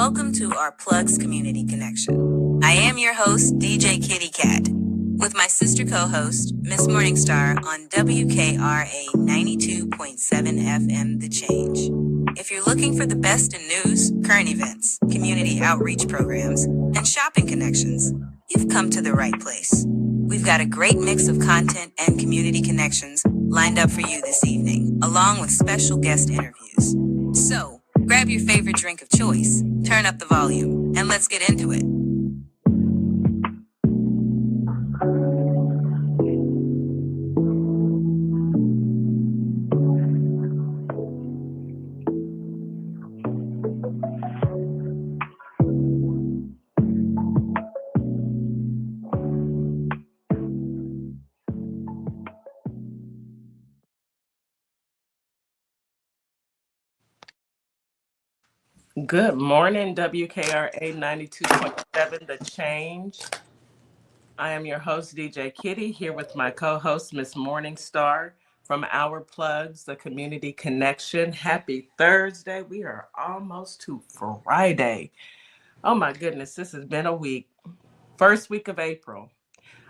Welcome to our Plugs Community Connection. I am your host, DJ Kitty Cat, with my sister co-host, Miss Morningstar on WKRA 92.7 FM The Change. If you're looking for the best in news, current events, community outreach programs, and shopping connections, you've come to the right place. We've got a great mix of content and community connections lined up for you this evening, along with special guest interviews. So, grab your favorite drink of choice, turn up the volume, and let's get into it. Good morning, WKRA 92.7 The Change. I am your host, DJ Kitty, here with my co-host, Miss Morningstar from Our Plugs, the Community Connection. Happy Thursday. We are almost to Friday. Oh my goodness, this has been a week. First week of April.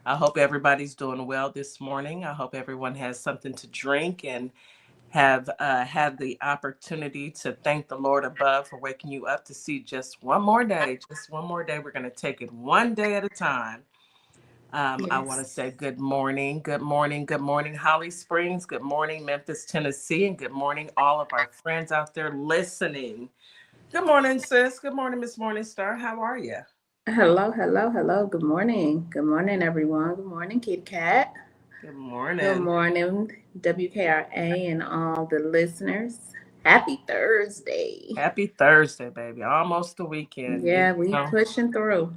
I hope everybody's doing well this morning. I hope everyone has something to drink and have had the opportunity to thank the Lord above for waking you up to see just one more day. Just one more day. We're going to take it one day at a time. Yes. I want to say good morning, Holly Springs. Good morning, Memphis, Tennessee. And good morning, all of our friends out there listening. Good morning, sis. Good morning, Miss Morningstar. How are you? Hello. Good morning. Good morning, everyone. Good morning, Kitty Cat. Good morning. Good morning, WKRA and all the listeners. Happy Thursday. Happy Thursday, baby. Almost the weekend. Yeah, we pushing through.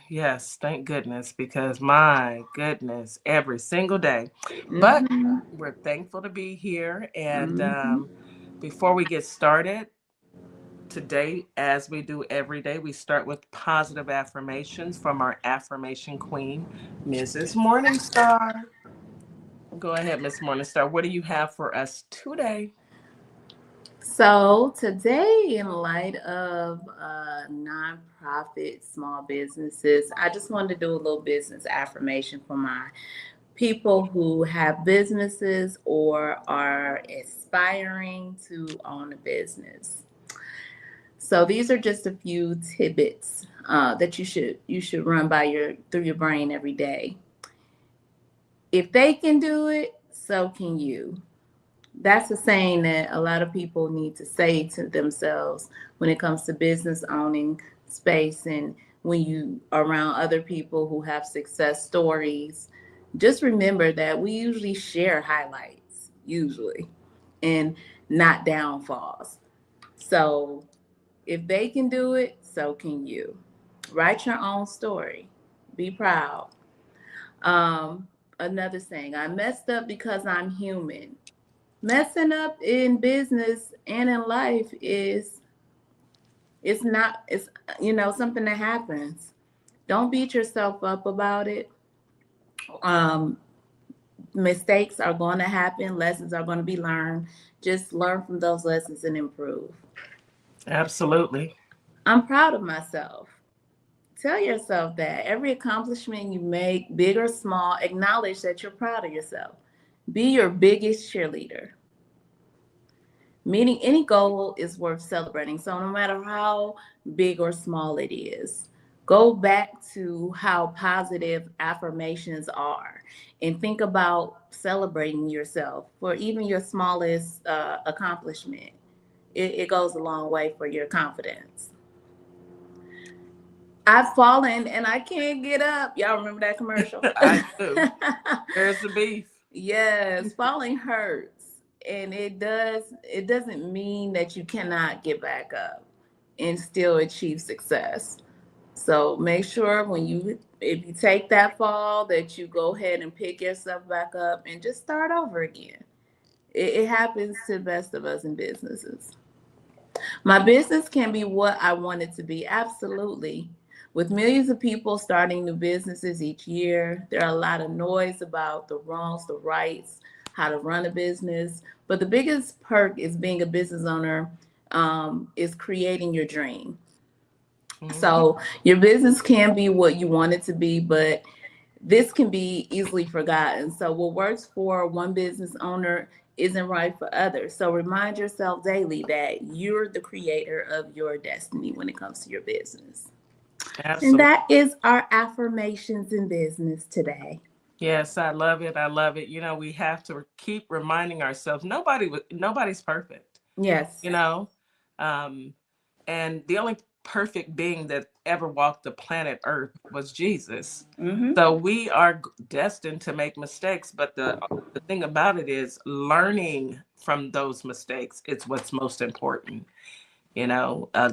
Yes, thank goodness, because my goodness, every single day. But we're thankful to be here. And before we get started, today, as we do every day, we start with positive affirmations from our affirmation queen, Mrs. Morningstar. Go ahead, Miss Morningstar. What do you have for us today? So today, in light of nonprofit small businesses, I just wanted to do a little business affirmation for my people who have businesses or are aspiring to own a business. So these are just a few tidbits that you should run by through your brain every day. If they can do it, so can you. That's a saying that a lot of people need to say to themselves when it comes to business owning space, and when you are around other people who have success stories. Just remember that we usually share highlights, and not downfalls. So if they can do it, so can you. Write your own story. Be proud. Another saying, I messed up because I'm human. Messing up in business and in life it's something that happens. Don't beat yourself up about it. Mistakes are going to happen. Lessons are going to be learned. Just learn from those lessons and improve. Absolutely. I'm proud of myself. Tell yourself that every accomplishment you make, big or small, acknowledge that you're proud of yourself. Be your biggest cheerleader. Meaning any goal is worth celebrating. So no matter how big or small it is, go back to how positive affirmations are and think about celebrating yourself for even your smallest accomplishment. It goes a long way for your confidence. I've fallen and I can't get up. Y'all remember that commercial? I do. There's the beef. Yes, falling hurts. And it doesn't mean that you cannot get back up and still achieve success. So make sure if you take that fall, that you go ahead and pick yourself back up and just start over again. It happens to the best of us in businesses. My business can be what I want it to be. Absolutely. With millions of people starting new businesses each year, there are a lot of noise about the wrongs, the rights, how to run a business. But the biggest perk is being a business owner is creating your dream. Mhm. So your business can be what you want it to be, but this can be easily forgotten. So what works for one business owner isn't right for others. So remind yourself daily that you're the creator of your destiny when it comes to your business. And Absolutely. that is our affirmations in business today. Yes, I love it. I love it. We have to keep reminding ourselves nobody's perfect, Yes. you know? Um, and the only perfect being that ever walked the planet Earth was Jesus. Mm-hmm. So we are destined to make mistakes, but the thing about it is learning from those mistakes is what's most important.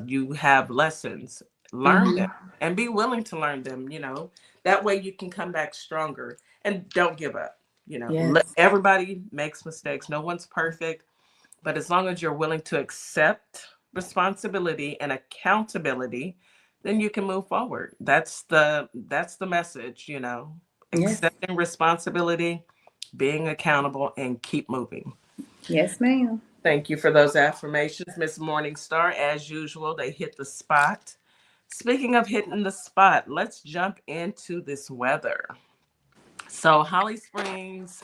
You have lessons, learn them, Mm-hmm. and be willing to learn them. That way you can come back stronger, and don't give up. Yes. Everybody makes mistakes, no one's perfect, but as long as you're willing to accept responsibility and accountability, then you can move forward. That's the message. Yes. Accepting responsibility, being accountable, and keep moving. Yes, ma'am. Thank you for those affirmations, Miss Morningstar. As usual, they hit the spot. Speaking of hitting the spot, let's jump into this weather. So, Holly Springs,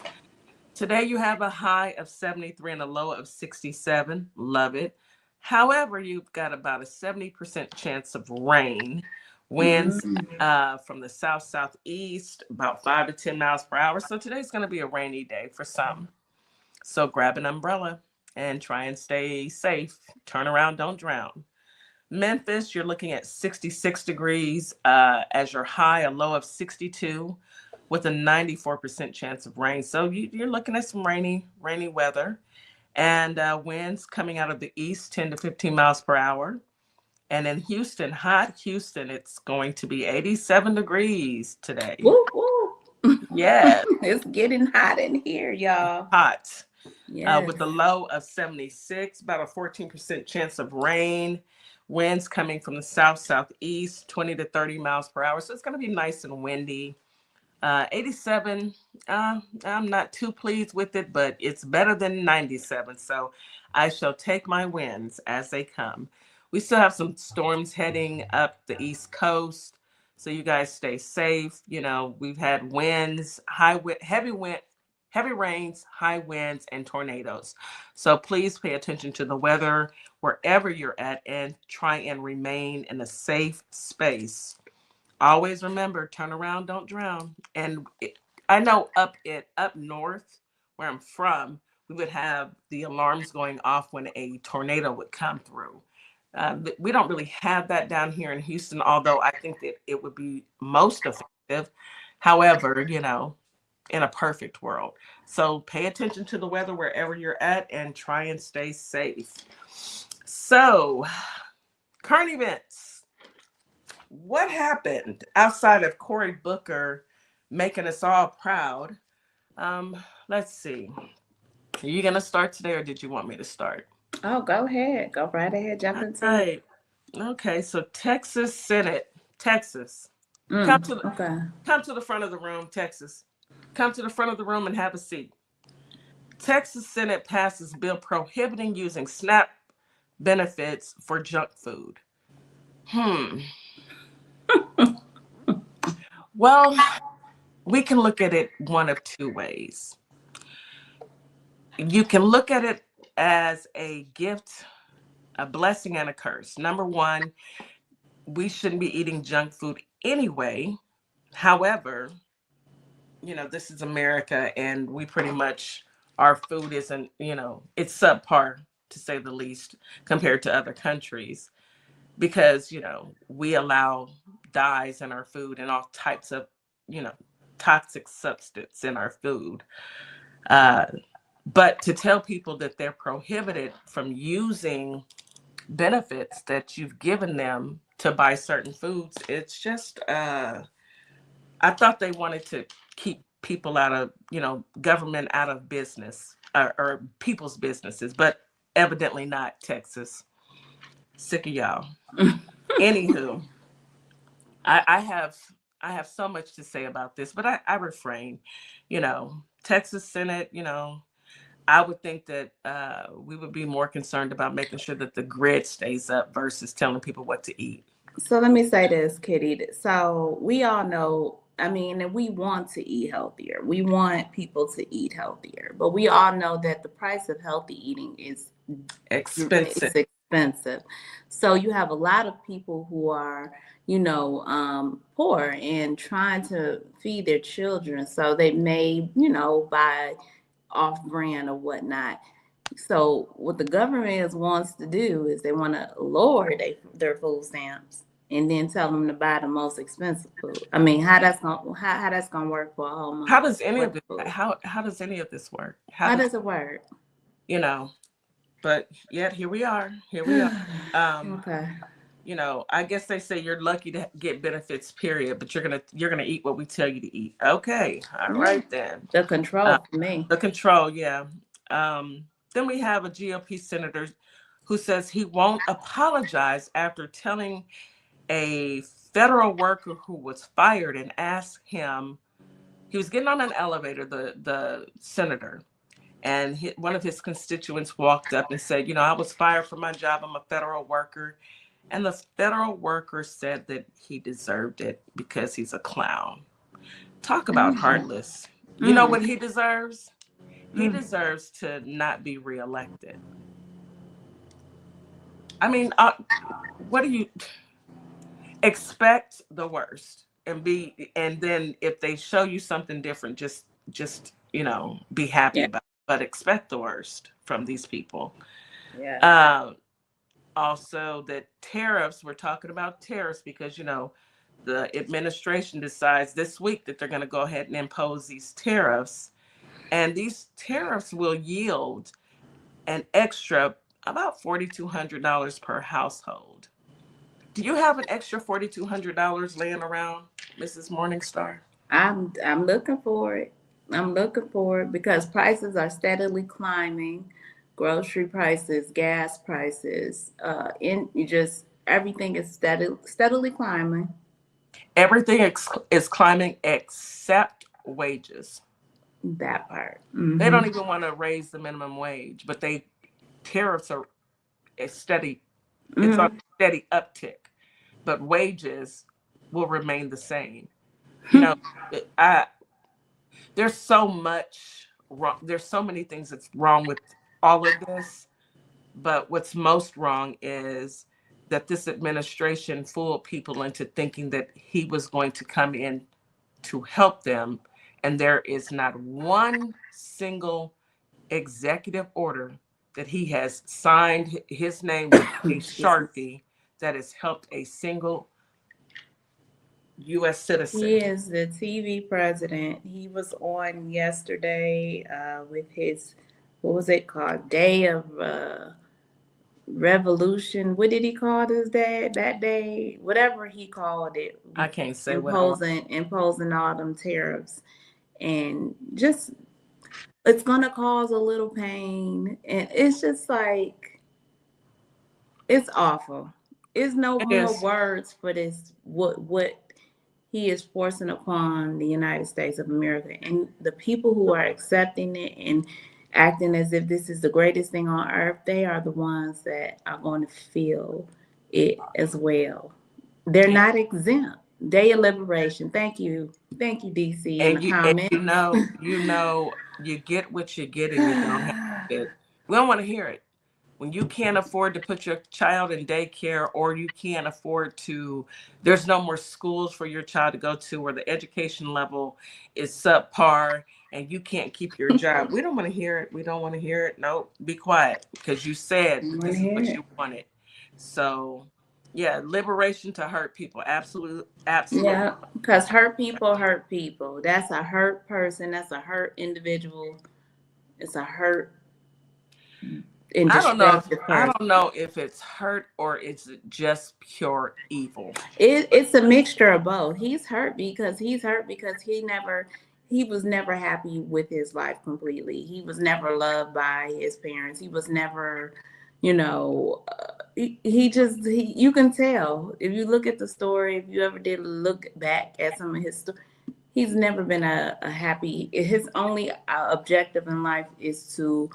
today you have a high of 73 and a low of 67. Love it. However, you've got about a 70% chance of rain. Winds Mm-hmm. from the south southeast, about 5 to 10 miles per hour. So, today's going to be a rainy day for some. So grab an umbrella and try and stay safe. Turn around, don't drown. Memphis, you're looking at 66 degrees as your high, a low of 62 with a 94% chance of rain. So you're looking at some rainy weather, and winds coming out of the east, 10 to 15 miles per hour. And in Houston, hot Houston, it's going to be 87 degrees today. Woo, woo. Yeah, It's getting hot in here, y'all. hot. Yes. With a low of 76, about a 14% chance of rain. Winds coming from the south southeast, 20 to 30 miles per hour. So it's going to be nice and windy. 87, I'm not too pleased with it, but it's better than 97. So I shall take my wins as they come. We still have some storms heading up the East Coast. So you guys stay safe. We've had winds, heavy rains, high winds, and tornadoes. So please pay attention to the weather wherever you're at and try and remain in a safe space. Always remember, turn around, don't drown. And I know up north where I'm from, we would have the alarms going off when a tornado would come through. We don't really have that down here in Houston, although I think that it would be most effective. However, in a perfect world. So pay attention to the weather wherever you're at and try and stay safe. So, current events. What happened outside of Cory Booker making us all proud? Let's see. Are you gonna start today, or did you want me to start? Oh, go ahead. Go right ahead. Jump All into it. right. Okay. So Texas Senate, Texas, come Mm, to the okay. come to the front of the room, Texas. Come to the front of the room and have a seat. Texas Senate passes bill prohibiting using SNAP benefits for junk food. Hmm. Well, we can look at it one of two ways. You can look at it as a gift, a blessing, and a curse. Number one, we shouldn't be eating junk food anyway. However, this is America, and we pretty much, our food isn't, it's subpar to say the least compared to other countries because, we allow dyes in our food and all types of, you know, toxic substance in our food. Uh, but to tell people that they're prohibited from using benefits that you've given them to buy certain foods, it's just, I thought they wanted to keep people out of, government out of business or people's businesses, but evidently not. Texas. Sick of y'all. Anywho, I have so much to say about this, but I refrain. Texas Senate, I would think that we would be more concerned about making sure that the grid stays up versus telling people what to eat. So let me say this, Kitty. So we all know, I mean, and we want to eat healthier. We want people to eat healthier, but we all know that the price of healthy eating is Expensive. it's expensive. So you have a lot of people who are, poor and trying to feed their children. So they may, buy off brand or whatnot. So what the government wants to do is they want to lower their food stamps and then tell them to buy the most expensive food. I mean, how that's gonna work for a whole How month does any of worth this, of food? how does any of this work? How How does, does it work? you know, but yet here we are. Here we are. Um, Okay. I guess they say you're lucky to get benefits, period, but you're gonna eat what we tell you to eat. Okay, all Yeah. right then. The Uh, control for me. the control, yeah. Then we have a GOP senator who says he won't apologize after telling a federal worker who was fired and asked him. He was getting on an elevator, the senator, and one of his constituents walked up and said, I was fired from my job. I'm a federal worker. And the federal worker said that he deserved it because he's a clown. Talk about Mm. heartless. You know Mm. what he deserves? He Mm. deserves to not be reelected. I mean, what do you expect? The worst, and then if they show you something different, just be happy Yeah. about it. But expect the worst from these people. Yeah. Uh, Also, that tariffs, we're talking about tariffs because, the administration decides this week that they're going to go ahead and impose these tariffs. And these tariffs will yield an extra about $4,200 per household. Do you have an extra $4,200 laying around, Mrs. Morningstar? I'm looking for it. I'm looking for it because prices are steadily climbing. Grocery prices, gas prices, in you just everything is steadily climbing. Everything is climbing except wages. That part. They Hmm. don't even want to raise the minimum wage, but tariffs are a steady, it's on Hmm. a steady uptick, but wages will remain the same. You know, I there's so much wrong. There's so many things that's wrong with all of this, but what's most wrong is that this administration fooled people into thinking that he was going to come in to help them, and there is not one single executive order that he has signed his name with a Excuse me. Sharpie that has helped a single U.S. He citizen. is the TV president. He was on yesterday with his, what was it called? Day of Revolution. What did he call this day? That day, whatever he called it, I can't say what I want. imposing all them tariffs, and just it's gonna cause a little pain, and it's just like it's awful. It's no It real is. words for this. What he is forcing upon the United States of America and the people who are accepting it and acting as if this is the greatest thing on earth, they are the ones that are going to feel it as well. They're And, not exempt. Day of liberation. Thank you. Thank you, DC, in the and comment. you get what you get, and you don't have it. We don't want to hear it. When you can't afford to put your child in daycare, or you can't afford to, there's no more schools for your child to go to, or the education level is subpar, and you can't keep your job. We don't want to hear it. We don't want to hear it. No, be quiet, because you said I want to this is hear what it. you wanted. So, yeah, liberation to hurt people. Absolutely, absolutely. Yeah, because hurt people hurt people. That's a hurt person. That's a hurt individual. It's a hurt and destructive I person. don't know if it's hurt or it's just pure evil. It's a mixture of both. He's hurt because he was never happy with his life completely. He was never loved by his parents. He was never, you can tell if you look at the story. If you ever did look back at some of his story, He's never been a happy. His only objective in life is to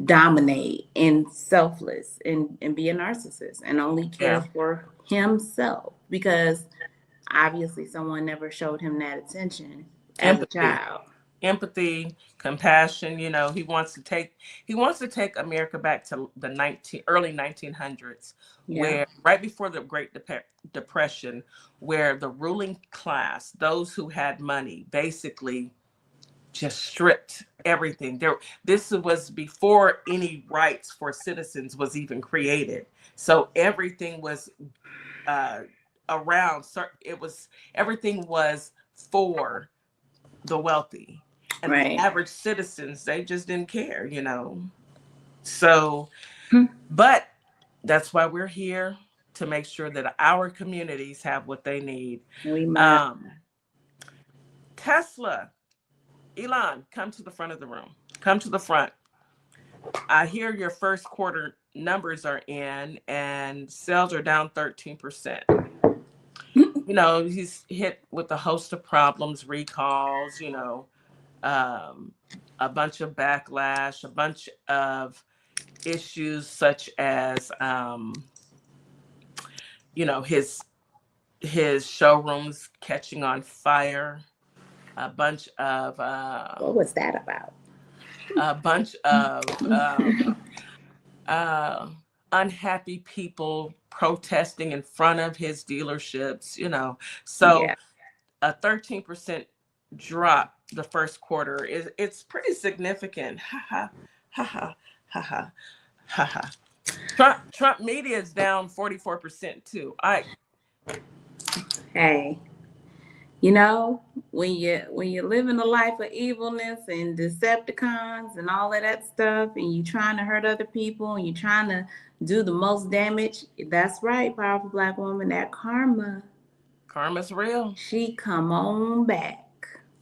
dominate and selfless and be a narcissist and only care Yeah. for himself because obviously someone never showed him that attention as a Empathy. child. Empathy, compassion. He wants to take America back to the early 1900s, Yeah. where right before the Great Depression, where the ruling class, those who had money, basically just stripped everything. This was before any rights for citizens was even created. So everything was uh, around. Everything was for the wealthy, and the Right. average citizens, they just didn't care. So, Hmm. but that's why we're here, to make sure that our communities have what they need. We must. um Tesla, Elon, come to the front of the room. Come to the front. I hear your first quarter numbers are in and sales are down 13%. He's hit with a host of problems, recalls, um, a bunch of backlash, a bunch of issues such as, his showrooms catching on fire, a bunch of What was that about? a bunch of uh, unhappy people protesting in front of his dealerships. So Yeah. a 13% drop the first quarter it's pretty significant. Ha ha ha ha ha ha ha ha. Trump media is down 44% too. Hey, you know, when you're living a life of evilness and Decepticons and all of that stuff, and you trying to hurt other people and you trying to do the most damage, that's right, powerful black woman. That Karma's real. she come on back.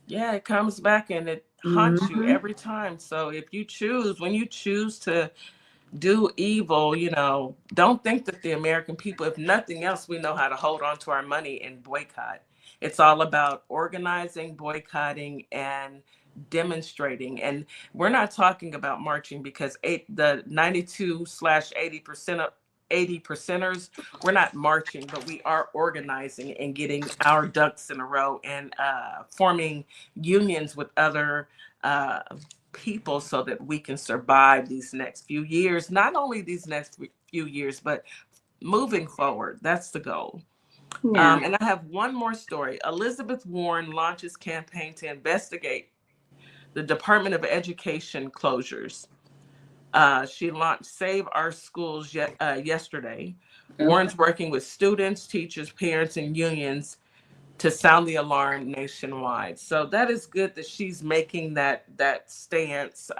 Yeah, it comes back and it haunts you Hmm. every time. So when you choose to do evil, don't think that the American people, if nothing else, we know how to hold on to our money and boycott. It's all about organizing, boycotting, and demonstrating. And we're not talking about marching, because the 92/80% of 80 percenters, we're not marching, but we are organizing and getting our ducks in a row, and forming unions with other uh, people, so that we can survive these next few years. Not only these next few years, but moving forward. That's the goal. Yeah. And I have one more story. Elizabeth Warren launches campaign to investigate the Department of Education closures. She launched Save Our Schools yesterday. Okay. Warren's working with students, teachers, parents, and unions to sound the alarm nationwide. So that is good that she's making that stance.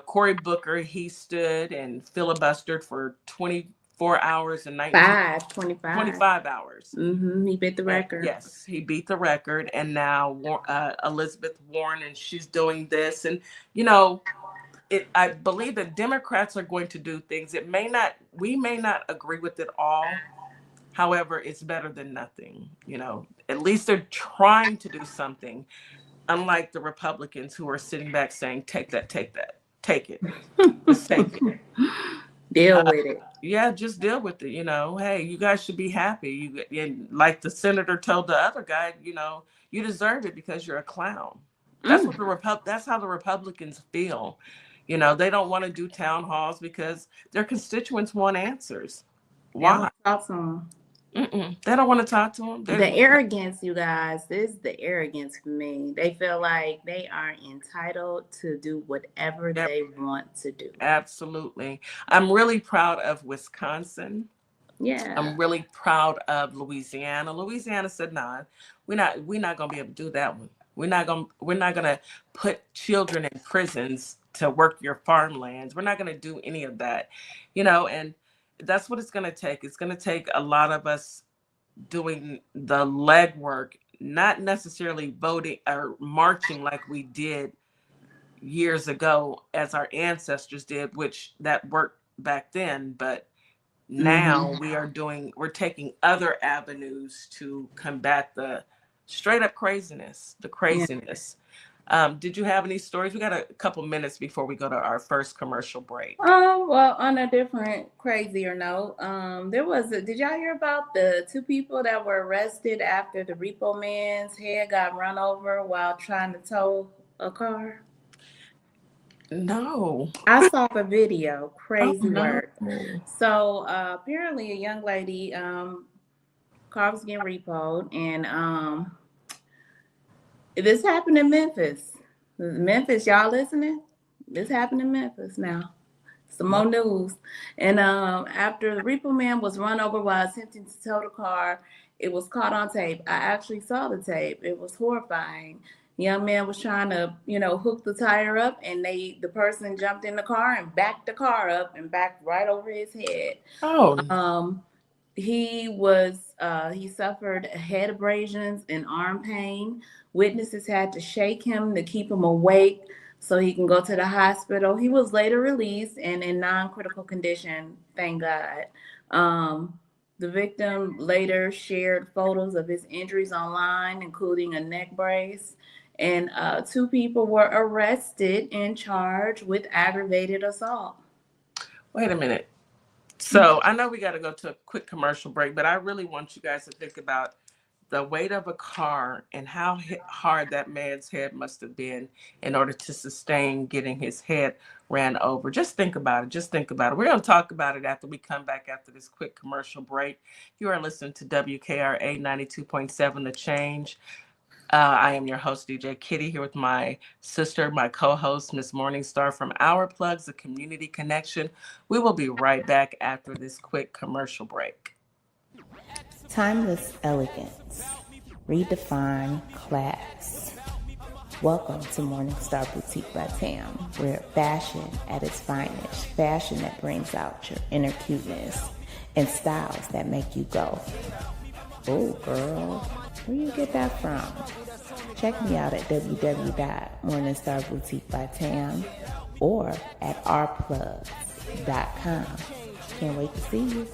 Cory Booker, he stood and filibustered for 24 hours and 25. 25 hours. He beat the record. Yes, he beat the record. And now Elizabeth Warren, and she's doing this. And, I believe that Democrats are going to do things. We may not agree with it all. However, it's better than nothing. At least they're trying to do something, unlike the Republicans, who are sitting back saying, take that, take it, just take it. Deal with it. Yeah, just deal with it. Hey, you guys should be happy. And like the senator told the other guy, you deserve it because you're a clown. That's what that's how the Republicans feel. They don't want to do town halls because their constituents want answers. They don't Why? talk to them. They don't want to talk to them. The arrogance, you guys, this is the arrogance for me. They feel like they are entitled to do whatever they want to do. Absolutely. I'm really proud of Wisconsin. Yeah. I'm really proud of Louisiana. Louisiana said, "Nah, we're not gonna be able to do that one. We're not gonna put children in prisons to work your farmlands. We're not gonna do any of that." And that's what it's gonna take. It's gonna take a lot of us doing the legwork, not necessarily voting or marching like we did years ago as our ancestors did, which that worked back then. But now we're taking other avenues to combat straight up craziness, the Yeah. craziness. Did you have any stories? We got a couple minutes before we go to our first commercial break. Well, on a different crazier note, did y'all hear about the two people that were arrested after the repo man's head got run over while trying to tow a car? No. I saw the video. Oh, Crazy no. work. So apparently a young lady, car was getting repoed, and this happened in Memphis. Memphis, y'all listening? This happened in Memphis now. Some more news. And after the repo man was run over while attempting to tow the car, it was caught on tape. I actually saw the tape. It was horrifying. The young man was trying to, hook the tire up, and the person jumped in the car and backed the car up and backed right over his head. Oh, He suffered head abrasions and arm pain. Witnesses had to shake him to keep him awake so he can go to the hospital. He was later released and in non-critical condition, thank God. The victim later shared photos of his injuries online, including a neck brace. And two people were arrested and charged with aggravated assault. wait a minute. So I know we got to go to a quick commercial break, but I really want you guys to think about the weight of a car and how hard that man's head must have been in order to sustain getting his head ran over. Just think about it. Just think about it. We're going to talk about it after we come back after this quick commercial break. You are listening to WKRA 92.7 The Change. I am your host, DJ Kitty, here with my sister, my co-host, Miss Morningstar from Our Plugs, the Community Connection. We will be right back after this quick commercial break. Timeless elegance. Redefine class. Welcome to Morningstar Boutique by Tam, where fashion at its finest, fashion that brings out your inner cuteness, and styles that make you go, oh girl, where you get that from? Check me out at www.morningstarboutique.com or at ourplugs.com. Can't wait to see you.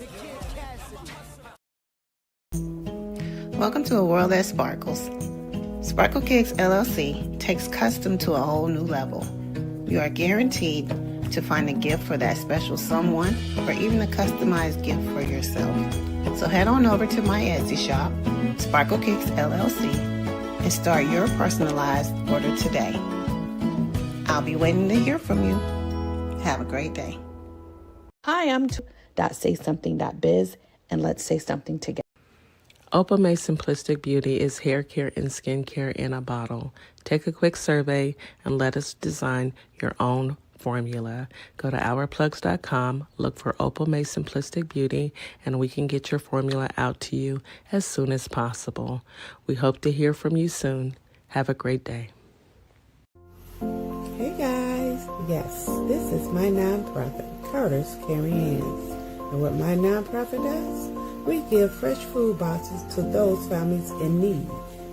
Welcome to a world that sparkles. Sparkle Kicks LLC takes custom to a whole new level. You are guaranteed to find a gift for that special someone or even a customized gift for yourself. So head on over to my Etsy shop, Sparkle Kicks LLC, and start your personalized order today. I'll be waiting to hear from you. Have a great day. Hi, I'm .saysomething.biz, and let's say something together. Opal May Simplistic Beauty is hair care and skin care in a bottle. Take a quick survey and let us design your own formula. Go to ourplugs.com, look for Opal May Simplistic Beauty, and we can get your formula out to you as soon as possible. We hope to hear from you soon. Have a great day. Hey guys, yes, this is my nonprofit, Carter's Caring Hands. And what my nonprofit does? We give fresh food boxes to those families in need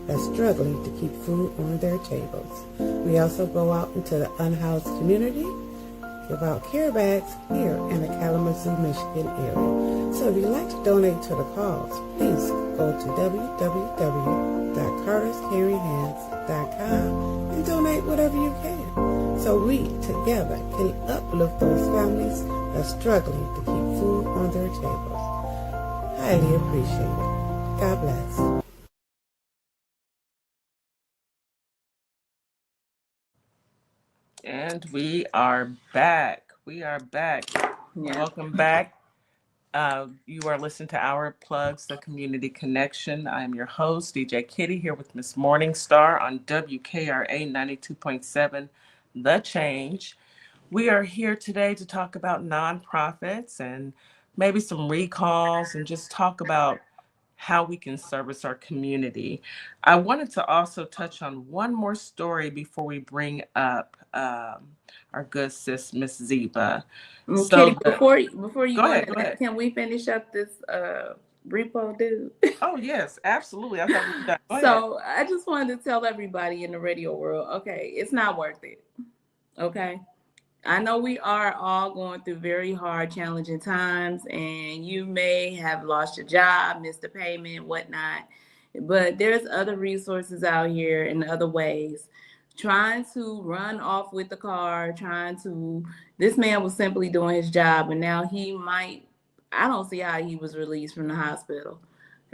that's struggling to keep food on their tables. We also go out into the unhoused community, give out care bags here in the Kalamazoo, Michigan area. So if you'd like to donate to the cause, please go to www.carterscaringhands.com and donate whatever you can, so we together can uplift those families that's struggling to keep food on their tables. Highly appreciate it. God bless. And we are back. Yeah. Welcome back. You are listening to Our Plugs, the Community Connection. I am your host, DJ Kitty, here with Miss Morningstar on WKRA 92.7, The Change. We are here today to talk about nonprofits and maybe some recalls and just talk about how we can service our community. I wanted to also touch on one more story before we bring up our good sis, Miss Diva. Kitty, before you go ahead. Can we finish up this repo dude? Oh yes, absolutely. I thought we were done. Go So ahead. I just wanted to tell everybody in the radio world, okay, it's not worth it. Okay. I know we are all going through very hard, challenging times, and you may have lost your job, missed a payment, whatnot. But there's other resources out here and other ways. Trying to run off with the car, this man was simply doing his job, and now I don't see how he was released from the hospital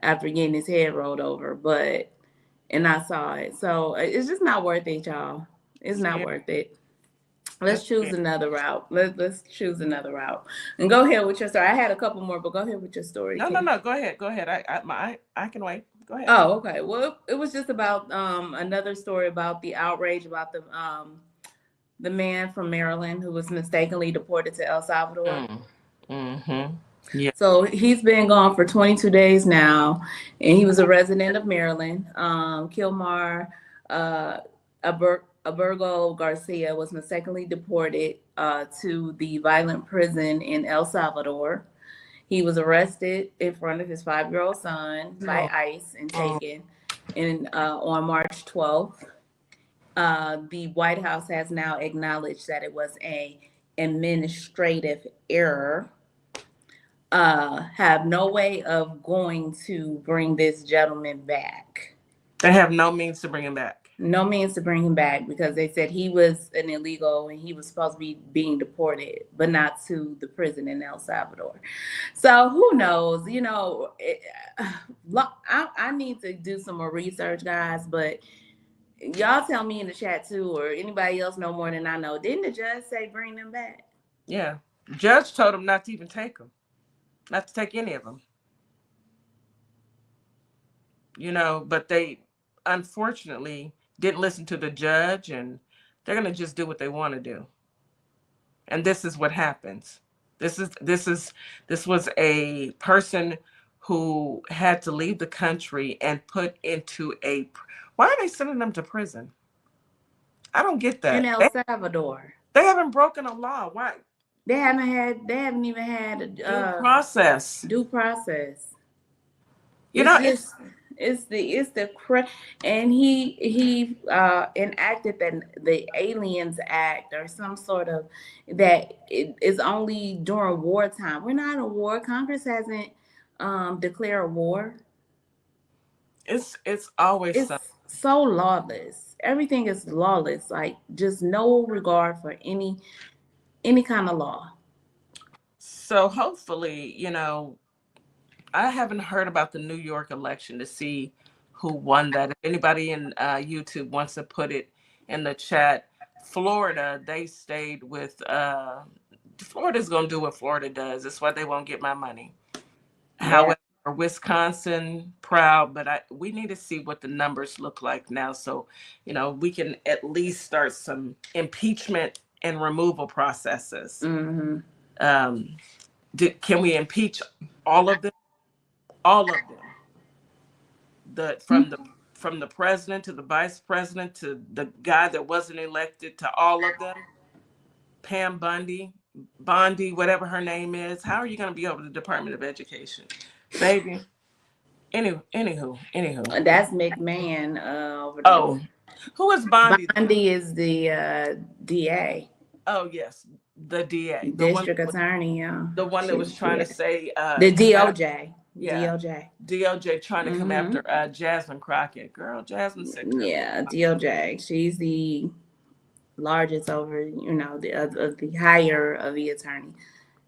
after getting his head rolled over, and I saw it. So it's just not worth it, y'all. It's not worth it. Let's choose another route. Let's choose another route. And go ahead with your story. I had a couple more, but go ahead with your story. No. Go ahead. I can wait. Go ahead. Oh, okay. Well, it was just about another story about the outrage about the man from Maryland who was mistakenly deported to El Salvador. Mm-hmm. Yeah. So he's been gone for 22 days now, and he was a resident of Maryland. Kilmar Aburgo Garcia was mistakenly deported to the violent prison in El Salvador. He was arrested in front of his 5-year-old son by ICE and taken on March 12th. The White House has now acknowledged that it was an administrative error. Have no way of going to bring this gentleman back. They have no means to bring him back. No means to bring him back because they said he was an illegal and he was supposed to be being deported, but not to the prison in El Salvador. So who knows? You know, I need to do some more research, guys, but y'all tell me in the chat too, or anybody else know more than I know. Didn't the judge say bring them back? Yeah. The judge told him not to even take them. Not to take any of them. You know, but they unfortunately didn't listen to the judge, and they're going to just do what they want to do. And this is what happens. This was a person who had to leave the country and put into why are they sending them to prison? I don't get that. In El Salvador. They haven't broken a law. Why? They haven't even had a due process. Due process. You know, it's the and he enacted the Aliens Act or some sort of that is only during wartime. We're not in a war. Congress hasn't declared a war. It's always so lawless. Everything is lawless. Like just no regard for any kind of law. So hopefully, you know, I haven't heard about the New York election to see who won that. If anybody in YouTube wants to put it in the chat, Florida, they stayed with, Florida's going to do what Florida does. That's why they won't get my money. Yeah. However, Wisconsin, proud, but we need to see what the numbers look like now. So, you know, we can at least start some impeachment and removal processes. Mm-hmm. Can we impeach all of them? All of them, from the president to the vice president to the guy that wasn't elected, to all of them. Pam Bondi, whatever her name is. How are you going to be over the Department of Education, baby? Anywho. That's McMahon over there. Oh, who is Bondi? Bondi is the DA. Oh yes, the DA, district attorney. Yeah, the one that was trying to say the DOJ. Yeah, DOJ trying to come after Jasmine Crockett. Girl, Jasmine said, yeah, DOJ. She's the largest over, you know, the higher of the attorney.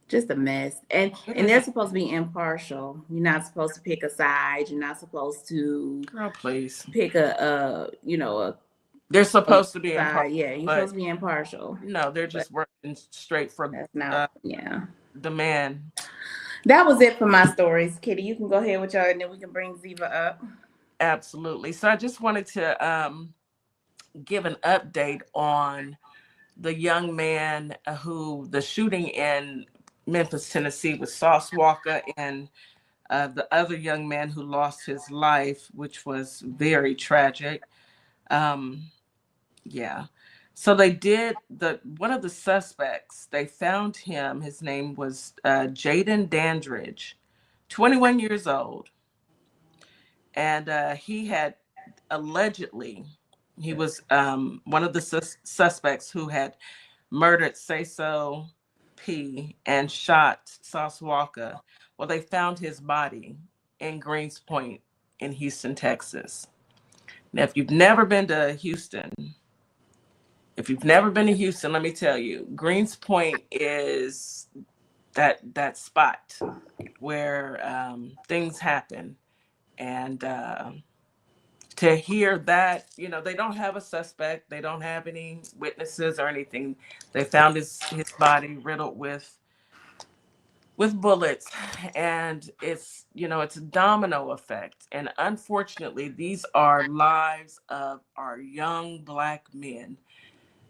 Just a mess. And they're supposed to be impartial. You're not supposed to pick a side. You're not supposed to, girl, please pick a they're supposed to be impartial. Yeah, you're supposed to be impartial. No, they're just working straight from the man. That was it for my stories. Kitty, you can go ahead with y'all, and then we can bring Diva up. Absolutely. So I just wanted to give an update on the young man the shooting in Memphis, Tennessee with Sauce Walker, and the other young man who lost his life, which was very tragic. Yeah. So they did one of the suspects, they found him. His name was Jaden Dandridge, 21 years old. And he had he was one of the suspects who had murdered Sayso P and shot Sauce Walker. Well, they found his body in Greens Point, in Houston, Texas. Now, if you've never been to Houston, let me tell you, Greens Point is that spot where things happen. And to hear that, they don't have a suspect, they don't have any witnesses or anything. They found his body riddled with bullets, and it's a domino effect. And unfortunately, these are lives of our young Black men.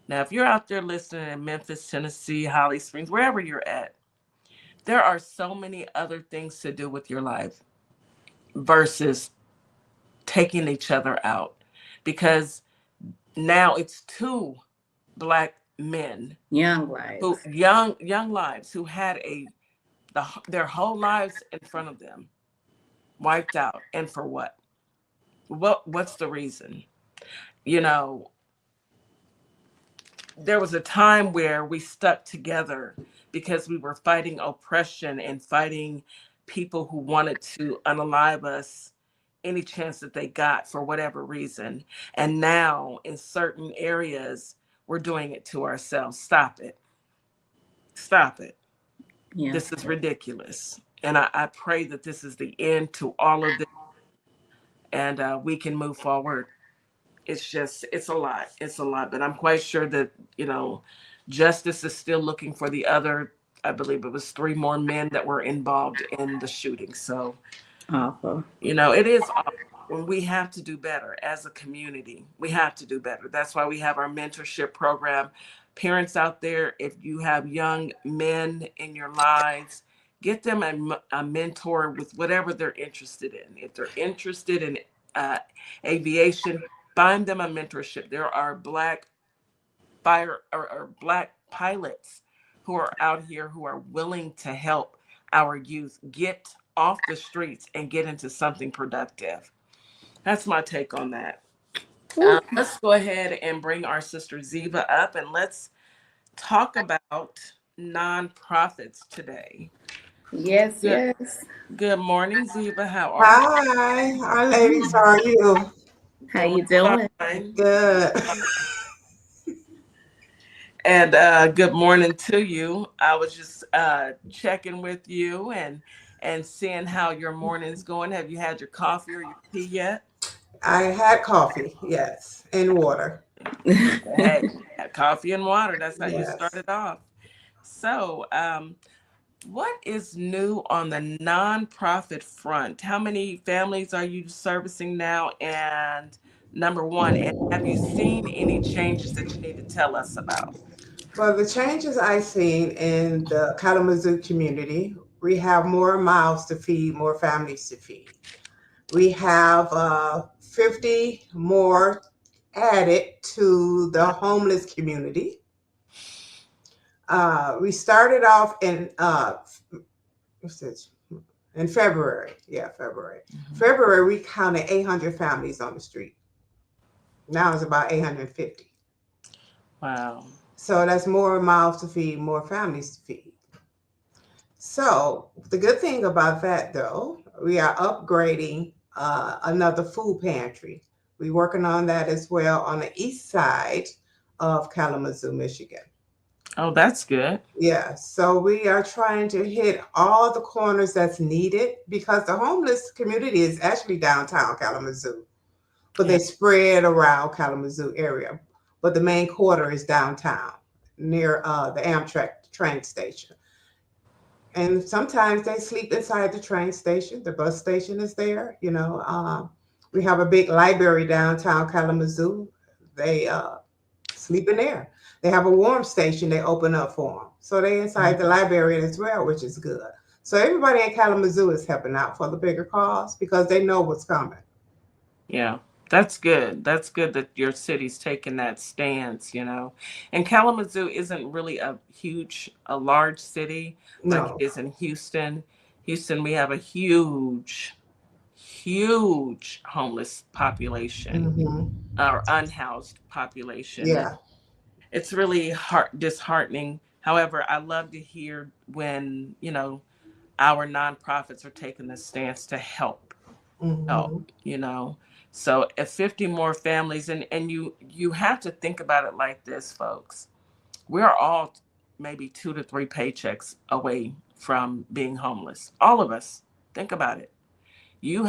Now, if you're out there listening in Memphis, Tennessee, Holly Springs, wherever you're at, there are so many other things to do with your life versus taking each other out, because now it's two Black men, Young lives. young lives, who had their whole lives in front of them wiped out. And for what? What's the reason? There was a time where we stuck together because we were fighting oppression and fighting people who wanted to unalive us any chance that they got for whatever reason. And now in certain areas, we're doing it to ourselves. Stop it. Stop it. Yeah. This is ridiculous. And I pray that this is the end to all of this, and we can move forward. It's a lot. It's a lot. But I'm quite sure that, justice is still looking for the other, I believe it was 3 more men that were involved in the shooting. So, awful. It is awful. When we have to do better as a community. We have to do better. That's why we have our mentorship program. Parents out there, if you have young men in your lives, get them a mentor with whatever they're interested in. If they're interested in aviation, find them a mentorship. There are Black Black pilots who are out here who are willing to help our youth get off the streets and get into something productive. That's my take on that. Let's go ahead and bring our sister Diva up, and let's talk about nonprofits today. Yes, yes. Good morning, Diva. How are you? Hi, ladies. How are you? How you doing? Fine. Good. And good morning to you. I was just checking with you and seeing how your morning's going. Have you had your coffee or your tea yet? I had coffee, yes, and water. Hey, coffee and water. That's how you Yes. started off. So, what is new on the nonprofit front? How many families are you servicing now? And number one, have you seen any changes that you need to tell us about? Well, the changes I've seen in the Kalamazoo community, we have more mouths to feed, more families to feed. We have 50 more added to the homeless community. We started off in in February. Yeah, February. Mm-hmm. February, we counted 800 families on the street. Now it's about 850. Wow. So that's more mouths to feed, more families to feed. So the good thing about that, though, we are upgrading another food pantry. We're working on that as well on the east side of Kalamazoo, Michigan. Oh, that's good. Yeah, so we are trying to hit all the corners that's needed because the homeless community is actually downtown Kalamazoo, but they spread around Kalamazoo area. But the main quarter is downtown near the Amtrak train station. And sometimes they sleep inside the train station. The bus station is there. We have a big library downtown Kalamazoo. They sleep in there. They have a warm station they open up for them. So they inside the library as well, which is good. So everybody in Kalamazoo is helping out for the bigger cause because they know what's coming. Yeah, that's good. That's good that your city's taking that stance, And Kalamazoo isn't really a large city like No. it is in Houston. Houston, we have a huge homeless population, or unhoused population. Yeah. It's really disheartening. However, I love to hear when, our nonprofits are taking the stance to help. help, you know. So if 50 more families, and you have to think about it like this, folks. We're all maybe 2 to 3 paychecks away from being homeless. All of us. Think about it. You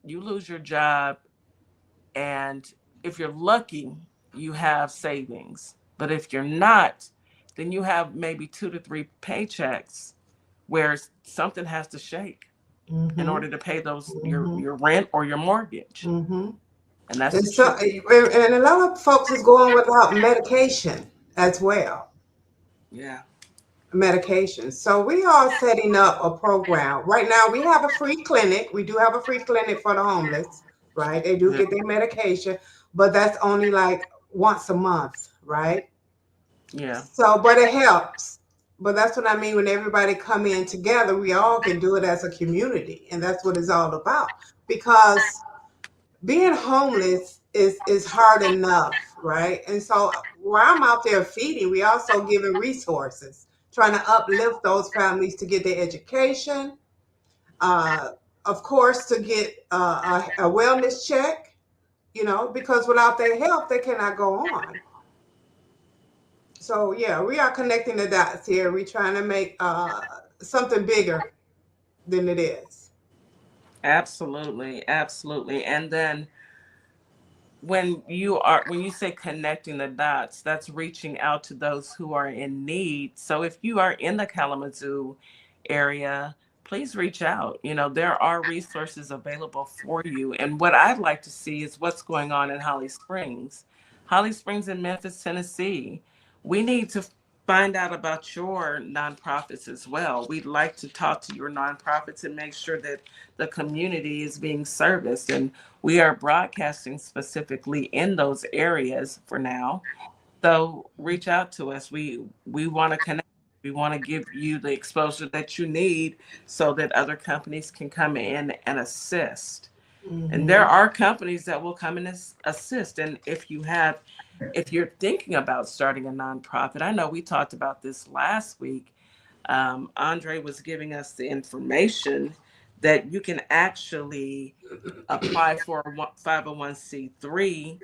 lose your job, and if you're lucky, you have savings. But if you're not, then you have maybe 2 to 3 paychecks where something has to shake in order to pay those your rent or your mortgage. And that's And the so, truth. and a lot of folks is going without medication as well. Yeah. Medication. So we are setting up a program. Right now we have a free clinic. We do have a free clinic for the homeless, right? They do Yeah. get their medication, but that's only like once a month, right? Yeah. So, but it helps. But that's what I mean when everybody come in together, we all can do it as a community, and that's what it's all about. Because being homeless is hard enough, right? And so while I'm out there feeding, we also giving resources, trying to uplift those families to get their education, uh, of course, to get a wellness check, you know, because without their health, they cannot go on. So yeah, we are connecting the dots here. We're trying to make something bigger than it is. Absolutely. Absolutely. And then when you say connecting the dots, that's reaching out to those who are in need. So if you are in the Kalamazoo area, please reach out. You know, there are resources available for you. And what I'd like to see is what's going on in Holly Springs in Memphis, Tennessee. We need to find out about your nonprofits as well. We'd like to talk to your nonprofits and make sure that the community is being serviced. And we are broadcasting specifically in those areas for now. So reach out to us. We want to connect. We want to give you the exposure that you need so that other companies can come in and assist. And there Mm-hmm. are companies that will come and assist. And if you're thinking about starting a nonprofit, I know we talked about this last week. Andre was giving us the information that you can actually apply for a 501c3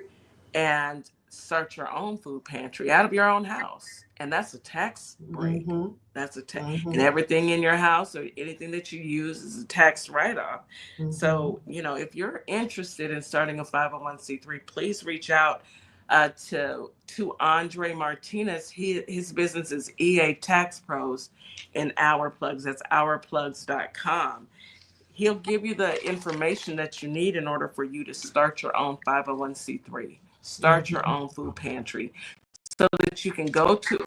and start your own food pantry out of your own house. And that's a tax break. Mm-hmm. And Mm-hmm. everything in your house or anything that you use is a tax write off. Mm-hmm. So, you know, if you're interested in starting a 501c3, please reach out to Andre Martinez. His business is EA Tax Pros and Our Plugs. That's ourplugs.com. He'll give you the information that you need in order for you to start your own 501c3, start your own food pantry, so that you can go to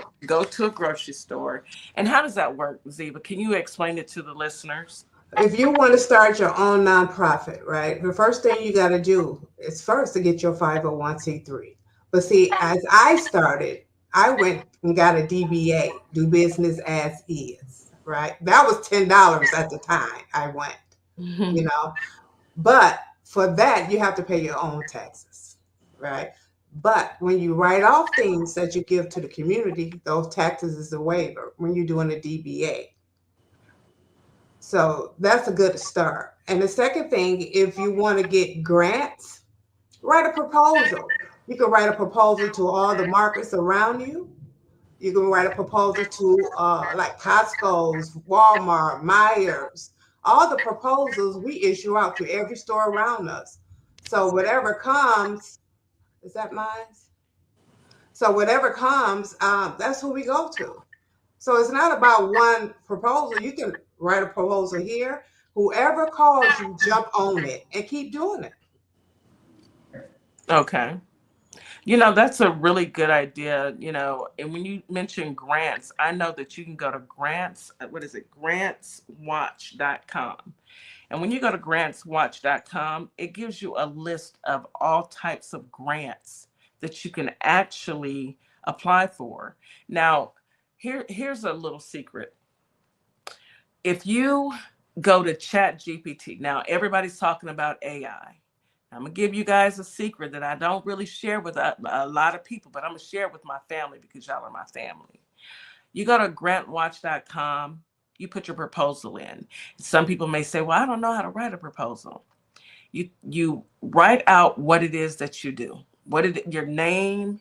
a grocery store. And how does that work, Ziva? Can you explain it to the listeners? If you want to start your own nonprofit, right, the first thing you got to do is first to get your 501c3. But see, as I started, I went and got a DBA, do business as is, right? That was $10 at the time I went, you know. But for that, you have to pay your own taxes, right? But when you write off things that you give to the community, those taxes is a waiver when you're doing a DBA. So that's a good start. And the second thing, if you want to get grants, write a proposal. You can write a proposal to all the markets around you. You can write a proposal to like Costco's, Walmart, Myers, all the proposals we issue out to every store around us. So whatever comes, is that mine? So whatever comes, that's who we go to. So it's not about one proposal. You can write a proposal here. Whoever calls you, jump on it and keep doing it. Okay. You know, that's a really good idea, you know. And when you mention grants, I know that you can go to what is it? Grantswatch.com. And when you go to grantswatch.com, it gives you a list of all types of grants that you can actually apply for. Now, here's a little secret. If you go to Chat GPT, now everybody's talking about AI. I'm gonna give you guys a secret that I don't really share with a lot of people, but I'm gonna share it with my family because y'all are my family. You go to grantwatch.com, you put your proposal in. Some people may say, well, I don't know how to write a proposal. You write out what it is that you do, your name,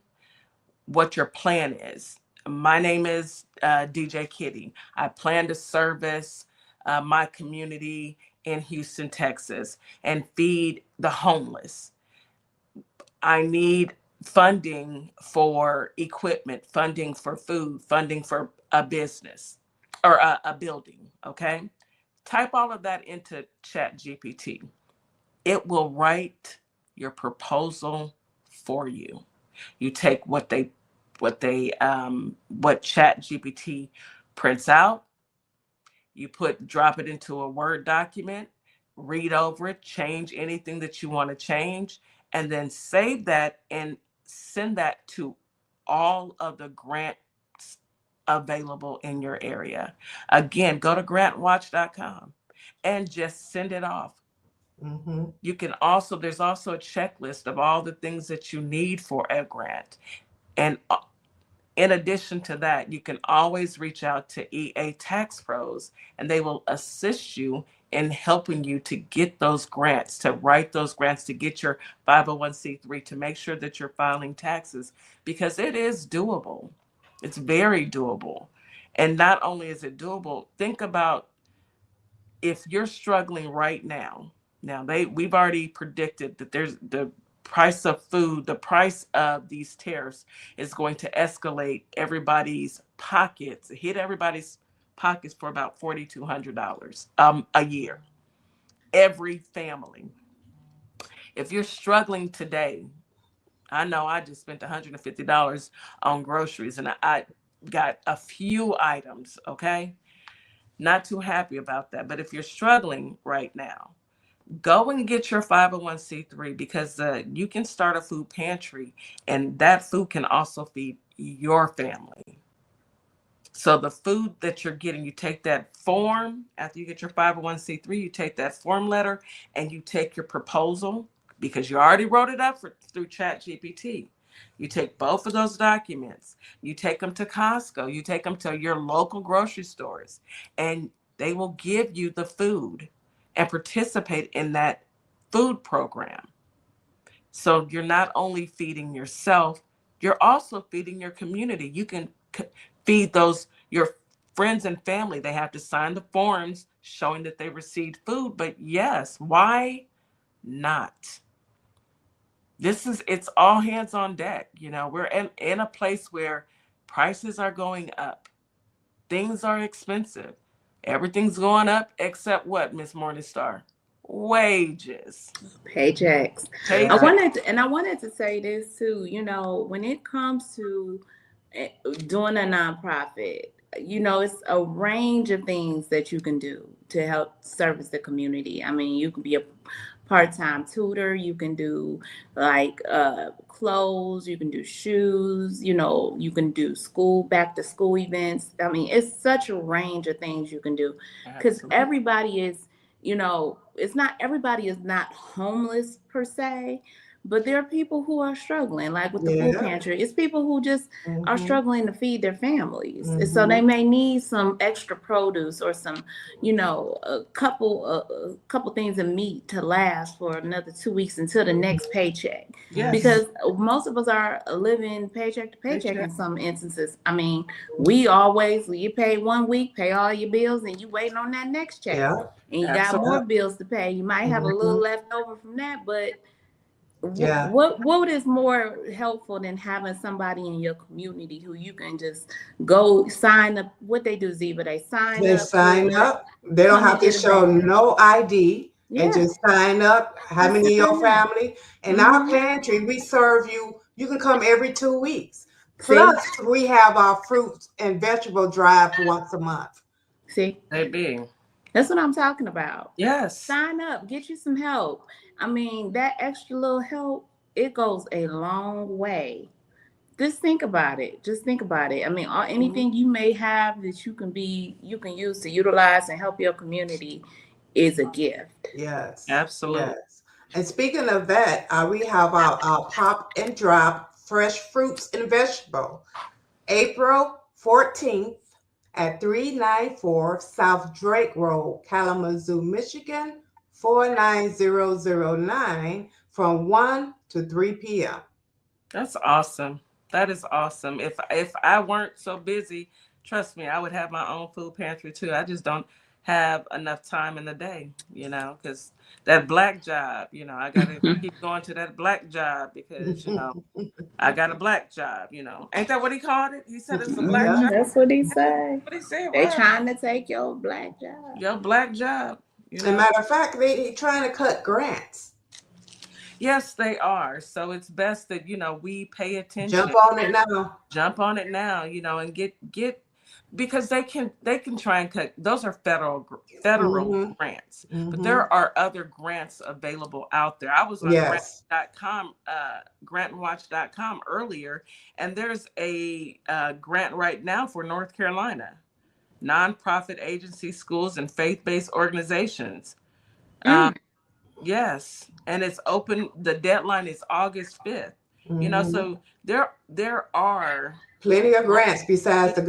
what your plan is. My name is DJ Kitty. I plan to service my community in Houston, Texas, and feed the homeless. I need funding for equipment, funding for food, funding for a business or a building. Okay. Type all of that into Chat GPT. It will write your proposal for you. You take what Chat GPT prints out, you drop it into a Word document, read over it, change anything that you want to change, and then save that and send that to all of the grants available in your area. Again, go to grantwatch.com and just send it off. You can there's also a checklist of all the things that you need for a grant. And in addition to that, you can always reach out to EA Tax Pros, and they will assist you in helping you to get those grants, to write those grants, to get your 501c3, to make sure that you're filing taxes, because it is doable. It's very doable. And not only is it doable, think about if you're struggling right now. We've already predicted that there's the price of food, the price of these tariffs is going to escalate everybody's pockets, hit everybody's pockets for about $4,200 a year. Every family. If you're struggling today, I know I just spent $150 on groceries and I got a few items, okay? Not too happy about that. But if you're struggling right now, go and get your 501c3, because you can start a food pantry and that food can also feed your family. So the food that you're getting, you take that form, after you get your 501c3, you take that form letter and you take your proposal, because you already wrote it up through ChatGPT. You take both of those documents, you take them to Costco, you take them to your local grocery stores, and they will give you the food and participate in that food program. So you're not only feeding yourself, you're also feeding your community. You can feed your friends and family. They have to sign the forms showing that they received food. But yes, why not? It's all hands on deck. We're in a place where prices are going up. Things are expensive. Everything's going up except what, Miss Morningstar? Wages. Paychecks. Paychecks. I wanted to say this too. When it comes to doing a nonprofit, it's a range of things that you can do to help service the community. I mean, you can be a part-time tutor, you can do like clothes, you can do shoes, you can do back to school events. I mean, it's such a range of things you can do, because everybody is, everybody is not homeless per se, but there are people who are struggling, like with the food pantry. It's people who just are struggling to feed their families. And so they may need some extra produce or some, a couple things of meat to last for another 2 weeks until the next paycheck. Yes. Because most of us are living paycheck to paycheck in some instances. I mean, you pay 1 week, pay all your bills, and you waiting on that next check. Yeah. And you got more bills to pay. You might have a little left over from that, but what is more helpful than having somebody in your community who you can just go sign up? What they do, Ziva, they sign up. They don't have to show no ID and just sign up. How many in your family? In our pantry, we serve you. You can come every 2 weeks. Plus, we have our fruits and vegetable drive once a month. See, that's what I'm talking about. Yes. Sign up, get you some help. I mean, that extra little help, it goes a long way. Just think about it. I mean, anything you may have that you can use to utilize and help your community is a gift. Yes. Absolutely. Yes. And speaking of that, we have our pop and drop fresh fruits and vegetable. April 14th at 394 South Drake Road, Kalamazoo, Michigan, 49009 from 1 to 3 p.m. That's awesome. That is awesome. If I weren't so busy, trust me, I would have my own food pantry too. I just don't have enough time in the day, because that black job, I got to keep going to that black job because, I got a black job. Ain't that what he called it? He said it's a black Yeah. job. That's what he said. What he said They was trying to take your black job. your black job. As a matter of fact, they trying to cut grants. Yes, they are. So it's best that, we pay attention. Jump on it now. Jump on it now, and get because they can try and cut. Those are federal grants, but there are other grants available out there. I was on grant.com, grantwatch.com earlier, and there's a grant right now for North Carolina, nonprofit agencies, schools, and faith-based organizations. Yes, and it's open. The deadline is August 5th. So there are plenty of grants besides the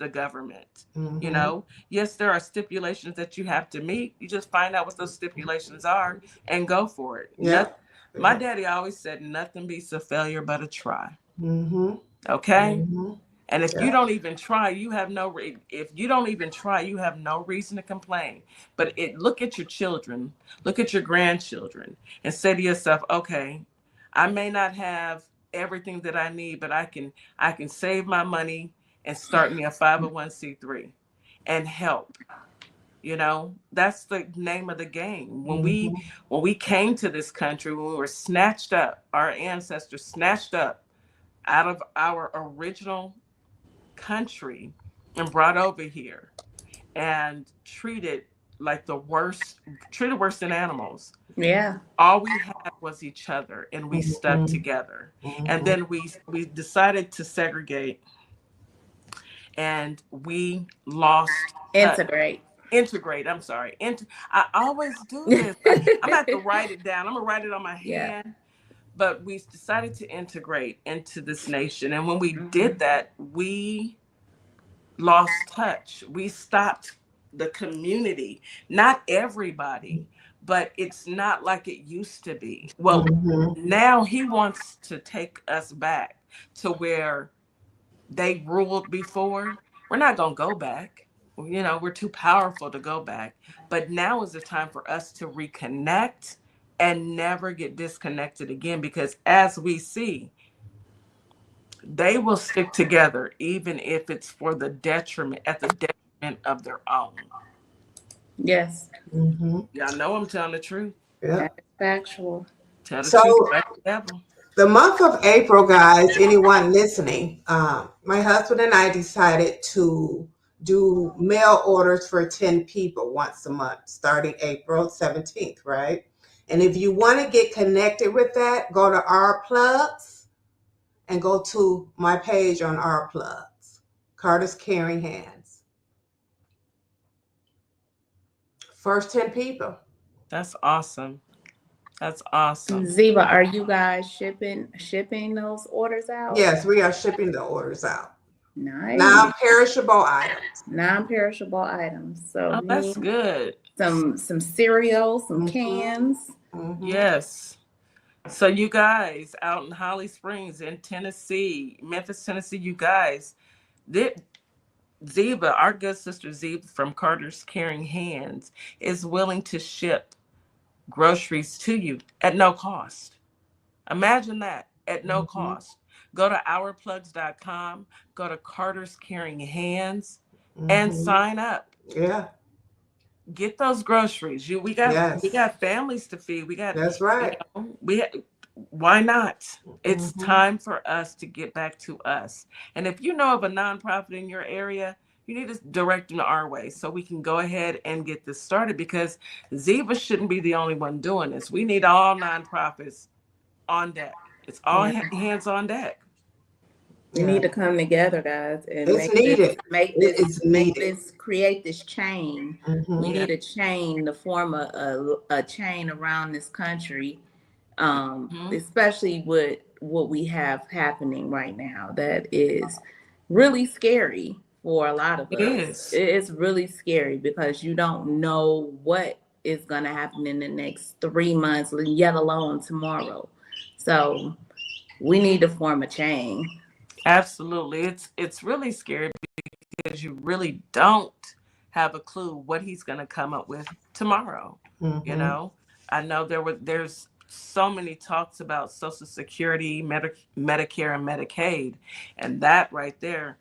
government. Yes, there are stipulations that you have to meet. You just find out what those stipulations are and go for it. My daddy always said nothing beats a failure but a try. Okay. And if you don't even try, you have no reason to complain. But look at your children, look at your grandchildren, and say to yourself, okay, I may not have everything that I need, but I can save my money and start me a 501c3 and help. That's the name of the game. When we came to this country, when we were snatched up, our ancestors snatched up out of our original country and brought over here and treated worse than animals. Yeah. All we had was each other, and we stuck together. And then we decided to segregate, and we lost integrate. I'm sorry. I always do this. I'm gonna have to write it down. I'm gonna write it on my hand. But we decided to integrate into this nation. And when we did that, we lost touch. We stopped the community. Not everybody, but it's not like it used to be. Well, now he wants to take us back to where they ruled before. We're not going to go back. We're too powerful to go back. But now is the time for us to reconnect and never get disconnected again, because as we see, they will stick together even if it's for the detriment of their own. Yes. Y'all know I'm telling the truth. Yeah. That's factual. Tell the truth like the devil. The month of April, guys, anyone listening, my husband and I decided to do mail orders for 10 people once a month, starting April 17th, right? And if you want to get connected with that, go to Our Plugs and go to my page on Our Plugs, Carter's Caring Hands. First 10 people. That's awesome. That's awesome. Ziva, are you guys shipping those orders out? Yes, we are shipping the orders out. Nice. Non-perishable items. Non-perishable items. So that's good. Some cereal, some cans. Yes. So you guys out in Holly Springs in Tennessee, Memphis, Tennessee, you guys, Diva, our good sister Diva from Carter's Caring Hands, is willing to ship groceries to you at no cost. Imagine that, at no cost. Go to ourplugs.com, go to Carter's Caring Hands, and sign up. Yeah. Get those groceries. We got families to feed. That's right. Why not? It's time for us to get back to us. And if you know of a nonprofit in your area, you need to direct them our way so we can go ahead and get this started, because Ziva shouldn't be the only one doing this. We need all nonprofits on deck. It's all hands on deck. We need to come together, guys, and create this chain. We need a chain to form a chain around this country, especially with what we have happening right now. That is really scary for a lot of It us. is. It's really scary because you don't know what is going to happen in the next 3 months, yet alone tomorrow. So we need to form a chain. Absolutely. It's really scary because you really don't have a clue what he's going to come up with tomorrow. You know, I know there's so many talks about Social Security, Medicare, and Medicaid, and that right there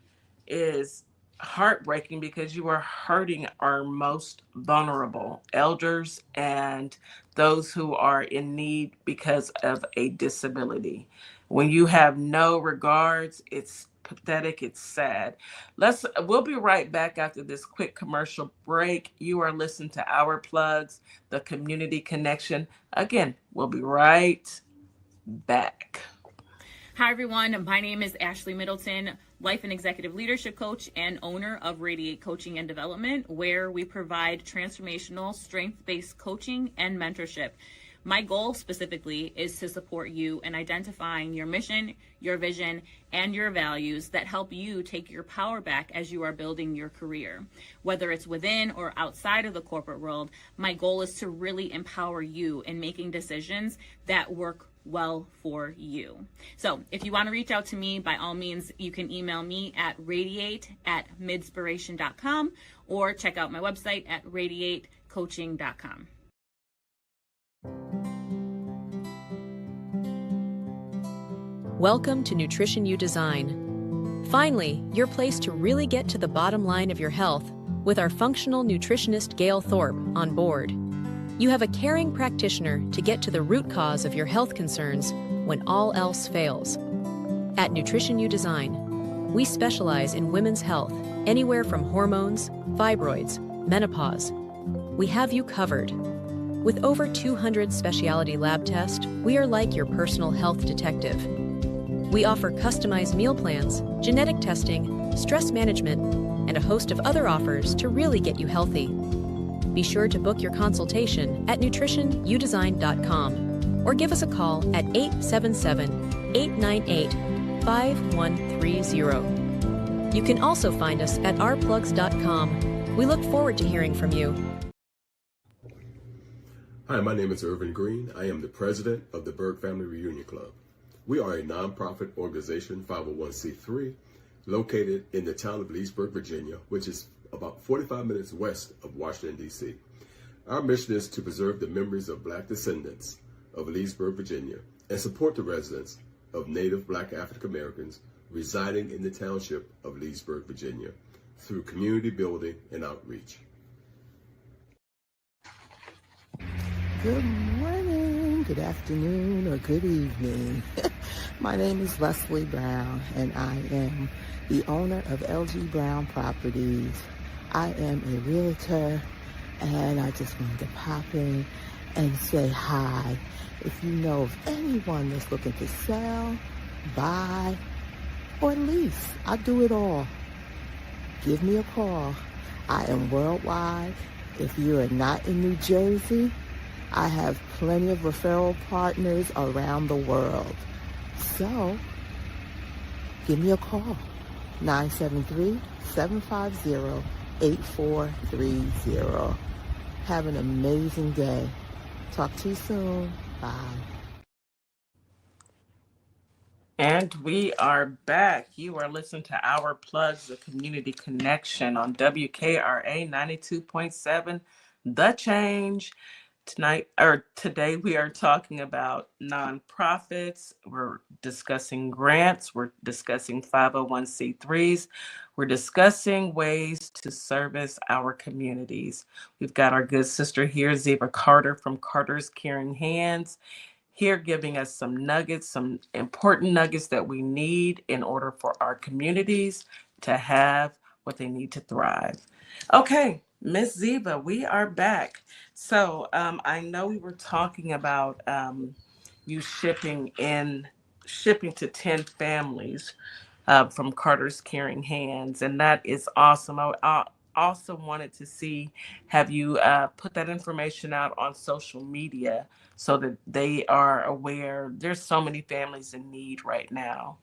is heartbreaking because you are hurting our most vulnerable elders and those who are in need because of a disability. When you have no regards, it's pathetic, it's sad. We'll be right back after this quick commercial break. You are listening to Our Plugs, the community connection. Again, we'll be right back. Hi, everyone. My name is Ashley Middleton, life and executive leadership coach and owner of Radiate Coaching and Development, where we provide transformational, strength-based coaching and mentorship. My goal specifically is to support you in identifying your mission, your vision, and your values that help you take your power back as you are building your career. Whether it's within or outside of the corporate world, my goal is to really empower you in making decisions that work well for you. So if you want to reach out to me, by all means, you can email me at radiate@midspiration.com or check out my website at radiatecoaching.com. Welcome to Nutrition You Design. Finally, your place to really get to the bottom line of your health with our functional nutritionist Gail Thorpe on board. You have a caring practitioner to get to the root cause of your health concerns when all else fails. At Nutrition You Design, we specialize in women's health, anywhere from hormones, fibroids, menopause. We have you covered. With over 200 specialty lab tests, we are like your personal health detective. We offer customized meal plans, genetic testing, stress management, and a host of other offers to really get you healthy. Be sure to book your consultation at nutritionyoudesign.com or give us a call at 877-898-5130. You can also find us at ourplugs.com. We look forward to hearing from you. Hi, my name is Irvin Green. I am the president of the Berg Family Reunion Club. We are a nonprofit organization, 501c3, located in the town of Leesburg, Virginia, which is about 45 minutes west of Washington, D.C. Our mission is to preserve the memories of Black descendants of Leesburg, Virginia, and support the residents of Native Black African Americans residing in the township of Leesburg, Virginia, through community building and outreach. Good morning, good afternoon, or good evening. My name is Leslie Brown, and I am the owner of LG Brown Properties. I am a realtor, and I just wanted to pop in and say hi. If you know of anyone that's looking to sell, buy, or lease, I do it all. Give me a call. I am worldwide. If you are not in New Jersey, I have plenty of referral partners around the world. So, give me a call, 973-750-8430. Have an amazing day. Talk to you soon. Bye. And we are back. You are listening to Our Plugs, the community connection on WKRA 92.7, The Change. Today we are talking about nonprofits. We're discussing grants. We're discussing 501c3s. We're discussing ways to service our communities. We've got our good sister here, Diva Carter from Carter's Caring Hands, here giving us some nuggets, some important nuggets that we need in order for our communities to have what they need to thrive. Okay, Miss Diva, we are back. So I know we were talking about you shipping to 10 families from Carter's Caring Hands, and that is awesome. I also wanted to see, have you put that information out on social media so that they are aware? There's so many families in need right now.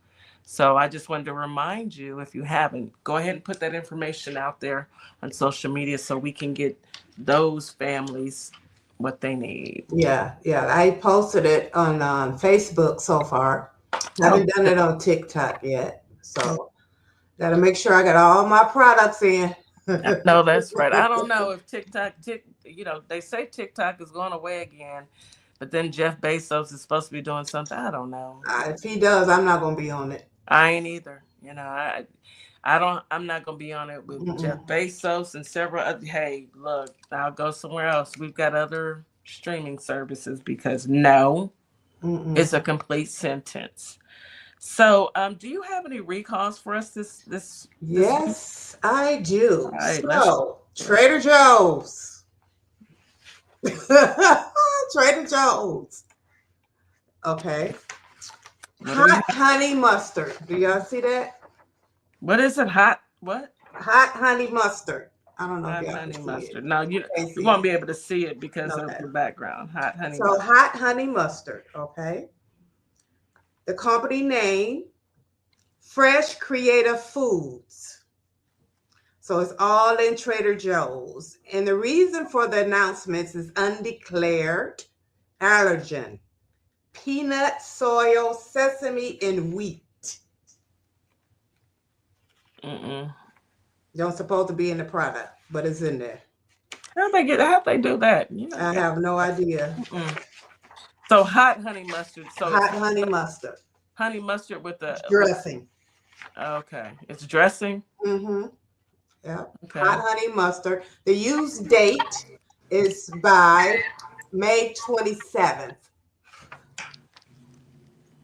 So I just wanted to remind you, if you haven't, go ahead and put that information out there on social media so we can get those families what they need. Yeah. I posted it on Facebook so far. Haven't done it on TikTok yet. So got to make sure I got all my products in. No, that's right. I don't know if they say TikTok is going away again, but then Jeff Bezos is supposed to be doing something. I don't know. If he does, I'm not going to be on it. I ain't either. I'm not going to be on it with Jeff Bezos and several other. Hey, look, I'll go somewhere else. We've got other streaming services because no, it's a complete sentence. So, do you have any recalls for us this Yes, I do. Right, so, Trader Joe's. Trader Joe's. Okay. Hot honey mustard. Do y'all see that? What is it? What? Hot honey mustard. I don't know. Hot honey mustard. No, you won't be able to see it because of the background. Hot honey mustard. Hot honey mustard. Okay. The company name, Fresh Creative Foods. So it's all in Trader Joe's. And the reason for the announcements is undeclared allergen. Peanut, soy, sesame, and wheat. Don't supposed to be in the product, but it's in there. How'd they do that? I have no idea. So hot honey mustard. Hot honey mustard. Honey mustard with the dressing. Okay. It's dressing? Yeah. Okay. Hot honey mustard. The use date is by May 27th,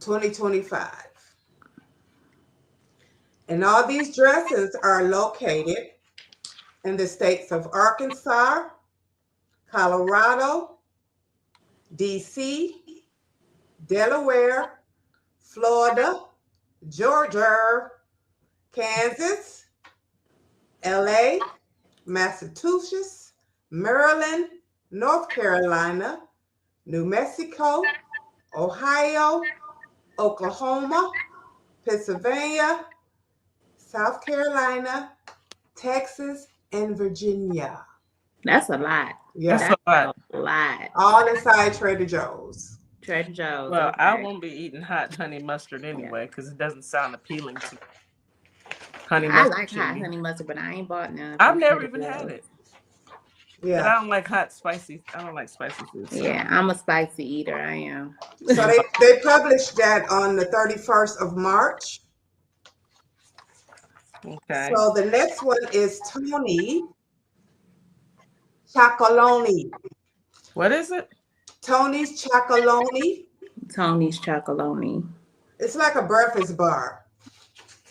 2025. And all these dressings are located in the states of Arkansas, Colorado, DC, Delaware, Florida, Georgia, Kansas, LA, Massachusetts, Maryland, North Carolina, New Mexico, Ohio, Oklahoma, Pennsylvania, South Carolina, Texas, and Virginia. That's a lot. Yeah, that's a lot. All inside Trader Joe's. Trader Joe's. Well, okay. I won't be eating hot honey mustard anyway because it doesn't sound appealing to me. Honey mustard. I like hot honey mustard, but I ain't bought none. I've never even had it. Yeah, but I don't like spicy food. So. Yeah, I'm a spicy eater. I am. So they published that on the 31st of March. Okay. So the next one is Tony Chocolonely. What is it? Tony's Chocolonely. Tony's Chocolonely. It's like a breakfast bar.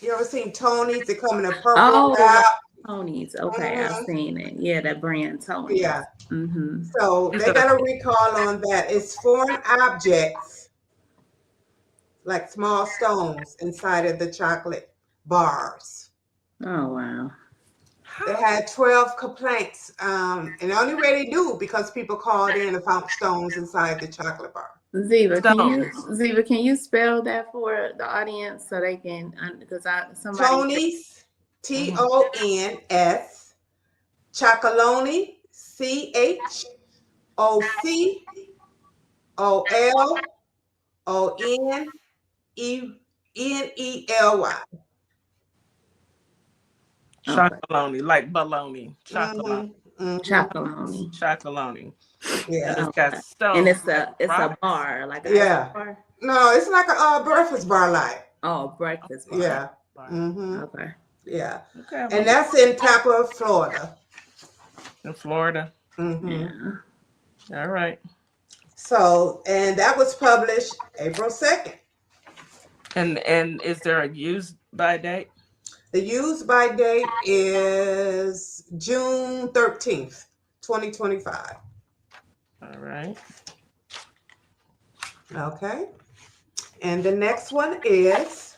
You ever seen Tony's? They come in a purple wrap. Tony's. Okay, I've seen it. Yeah, that brand Tony's. Yeah. So they got a recall on that. It's foreign objects, like small stones, inside of the chocolate bars. Oh, wow. They had 12 complaints, and the only way they knew because people called in and found stones inside the chocolate bar. Ziva, can you spell that for the audience so they can? Because somebody. Tony's, TONS, Chocolonely, CHOCOLONENELY. Chocolonely, like bologna. Chocolonely. Chocolonely. Yeah. And it's got stones. And it's a bar, like a bar. No, it's like a breakfast bar light. Oh, breakfast bar. Yeah. Okay. Yeah. Okay. And that's in Tampa, Florida. In Florida. Yeah. All right. So, and that was published April 2nd. And is there a use by date? The use by date is June 13th, 2025. All right. Okay. And the next one is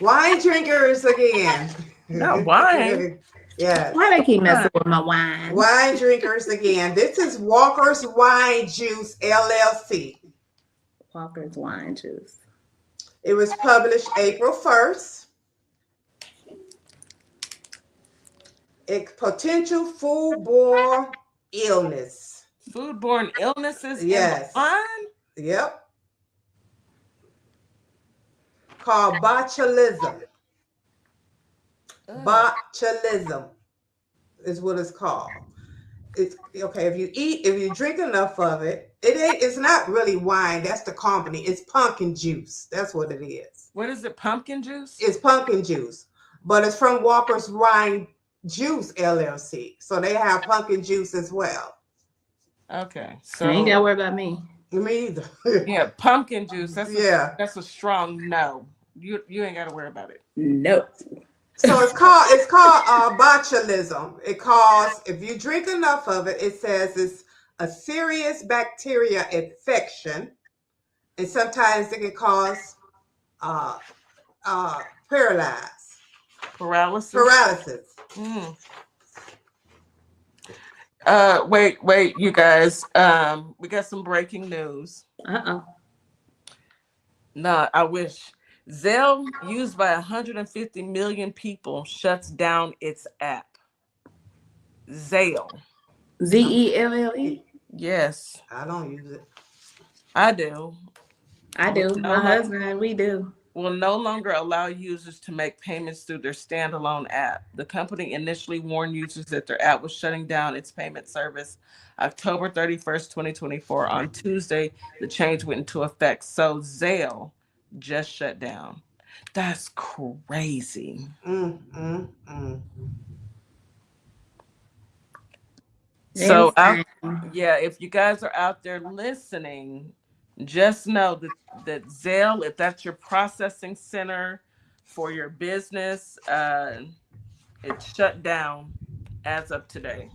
wine drinkers again. Not wine. Yeah. Why they keep messing with my wine? Wine drinkers again. This is Walker's Wine Juice LLC. Walker's Wine Juice. It was published April 1st. Potential foodborne illness. Foodborne illnesses in the Yes. line? Yep. Called botulism. Botulism is what it's called. It's okay if you drink enough of it. It's not really wine. That's the company. It's pumpkin juice. That's what it is. What is it? Pumpkin juice? It's pumpkin juice, but it's from Walker's Wine Juice LLC. So they have pumpkin juice as well. Okay, so you ain't gotta worry about me. Me either. Yeah, pumpkin juice. That's a strong no. You ain't gotta worry about it. Nope. So it's called botulism. It causes, if you drink enough of it, it says it's a serious bacteria infection, and sometimes it can cause paralysis. Mm. Wait, you guys. We got some breaking news. Nah, I wish. Zelle, used by 150 million people, shuts down its app. Zelle. Zelle? Yes. I don't use it. I do. My husband and we do. Will no longer allow users to make payments through their standalone app. The company initially warned users that their app was shutting down its payment service October 31st, 2024. On Tuesday, the change went into effect. So Zelle just shut down. That's crazy. So, if you guys are out there listening, just know that Zelle, if that's your processing center for your business, it's shut down as of today.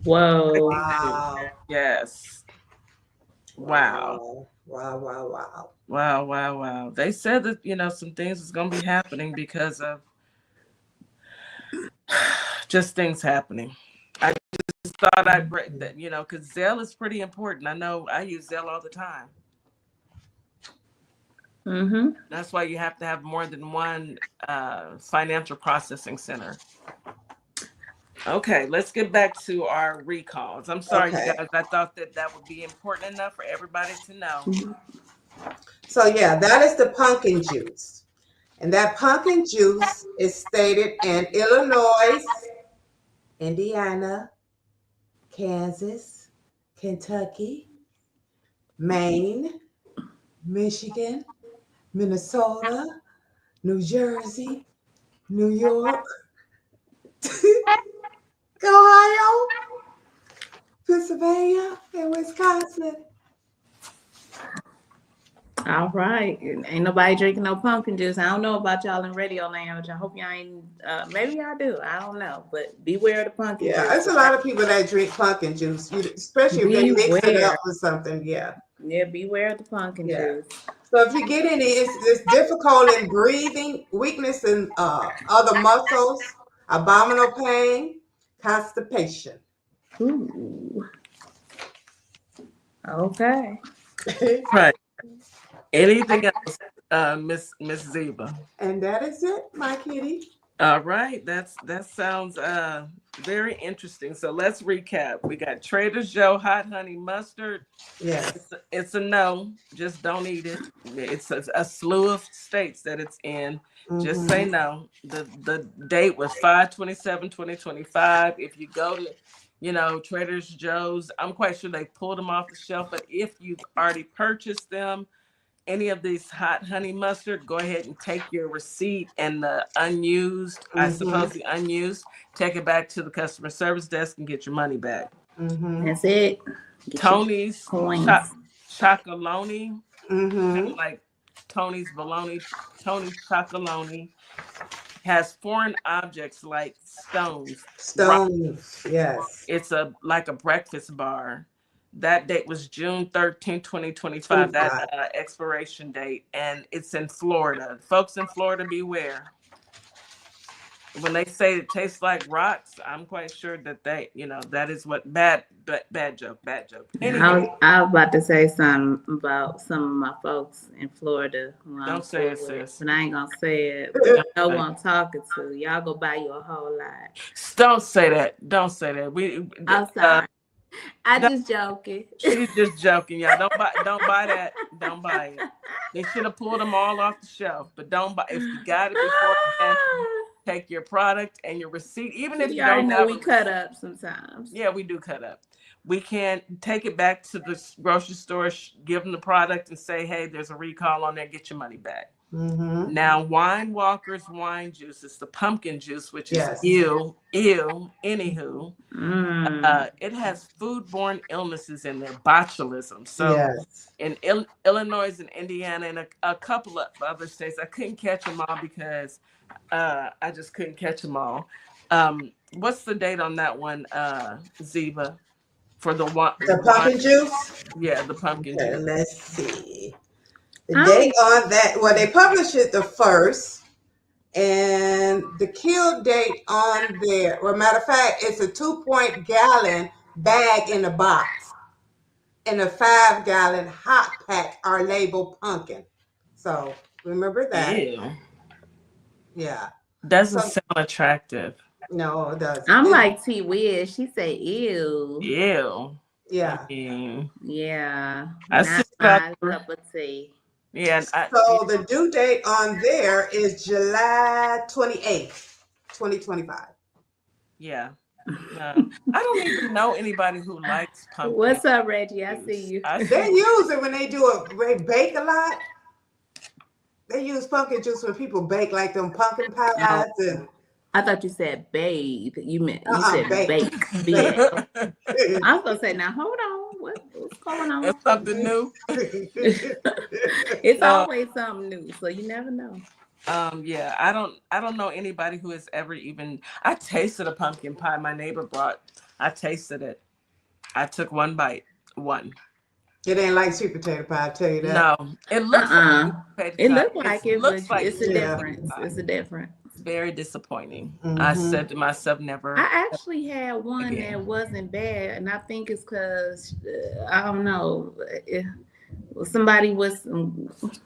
Whoa. Wow. Yes. Wow. Wow. They said that, some things is going to be happening because of just things happening. I just thought I'd break that, because Zelle is pretty important. I know I use Zelle all the time. Mm-hmm. That's why you have to have more than one financial processing center. Okay, let's get back to our recalls. I'm sorry, you guys. I thought that would be important enough for everybody to know. So yeah, that is the pumpkin juice. And that pumpkin juice is stated in Illinois, Indiana, Kansas, Kentucky, Maine, Michigan, Minnesota, New Jersey, New York, Ohio, Pennsylvania, and Wisconsin. All right. Ain't nobody drinking no pumpkin juice. I don't know about y'all in radio land. I hope y'all ain't, maybe y'all do. I don't know. But beware of the pumpkin juice. Yeah, there's a lot of people that drink pumpkin juice, especially if they mix it up with something. Yeah, beware of the pumpkin juice. So if you get any, it's difficult in breathing, weakness in other muscles, abdominal pain, constipation. Ooh. Okay. Right. Anything else, Miss Ziva? And that is it, my kitty. All right, that sounds very interesting. So let's recap. We got Trader Joe hot honey mustard. Yes, it's a no. Just don't eat it. It's a slew of states that it's in. Just say no. The date was 5/27/2025. If you go to Trader Joe's, I'm quite sure they pulled them off the shelf. But if you've already purchased them, any of these hot honey mustard, go ahead and take your receipt and the unused, I suppose the unused, take it back to the customer service desk and get your money back. That's it. Tony's Chocolonely, like Tony's bologna, Tony's Chocolonely has foreign objects like stones. Yes. It's like a breakfast bar. That date was June 13, 2025, that expiration date, and it's in Florida. Folks in Florida, beware. when they say it tastes like rocks, I'm quite sure that that is what bad joke. Anywho, I was about to say something about some of my folks in Florida who I'm don't say cool it, with, sis. but I ain't gonna say it. But you know who I'm talking to. Y'all go buy you a whole lot. Don't say that. Don't say that. I'm sorry. I just joking. She's just joking, y'all. Don't buy that. Don't buy it. They should have pulled them all off the shelf, but don't buy. If you got it beforehand, take your product and your receipt. Even if you already don't know have we cut up sometimes. Yeah, we do cut up. We can take it back to the grocery store, give them the product, and say, "Hey, there's a recall on there. Get your money back." Mm-hmm. Now, Wine Walker's wine juice is the pumpkin juice, which is ew. Anywho, it has foodborne illnesses in there, botulism. So, in Illinois and Indiana and a couple of other states, I couldn't catch them all because I just couldn't catch them all. What's the date on that one, Ziva? For the pumpkin juice? Yeah, the pumpkin juice. Let's see. The date on that, well, they published it the 1st, and the kill date on there, well, matter of fact, it's a 2-gallon bag in a box, and a 5-gallon hot pack are labeled pumpkin. So remember that. Ew. Yeah. Doesn't sound attractive. No, it doesn't. I'm like T Wiz. She said ew. Ew. Yeah. I mean, yeah. I Not my cup of tea. Yeah. So the due date on there is July 28th, 2025. Yeah. No, I don't even know anybody who likes pumpkin. What's up, Reggie? I see you. They use it when they bake a lot. They use pumpkin juice when people bake, like them pumpkin pies. And I thought you said bathe. You said bake. I was gonna say, now hold on. What's going on? It's something new. It's always something new, so you never know. Yeah, I don't know anybody who has ever even. I tasted a pumpkin pie my neighbor brought. I tasted it. I took one bite. One. It ain't like sweet potato pie, I'll tell you that. No, it looks like it looks like it, looks but like it's a difference. It's a difference. It's very disappointing. I said to myself, never. I actually had one that wasn't bad, and I think it's because I don't know. Somebody was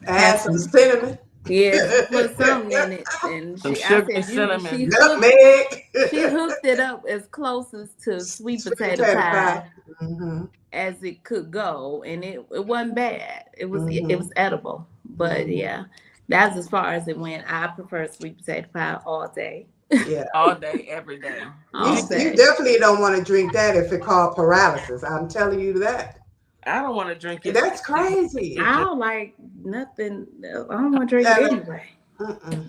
add some cinnamon. Yeah, put something in it, and some sugar and cinnamon. Nutmeg. She hooked it up as close as to sweet potato pie as it could go, and it wasn't bad. It was edible, but yeah, that's as far as it went. I prefer sweet potato pie all day. Yeah, all day, every day. You definitely don't want to drink that if it called paralysis. I'm telling you that. I don't want to drink it. That's crazy. I don't like nothing. I don't want to drink it anyway.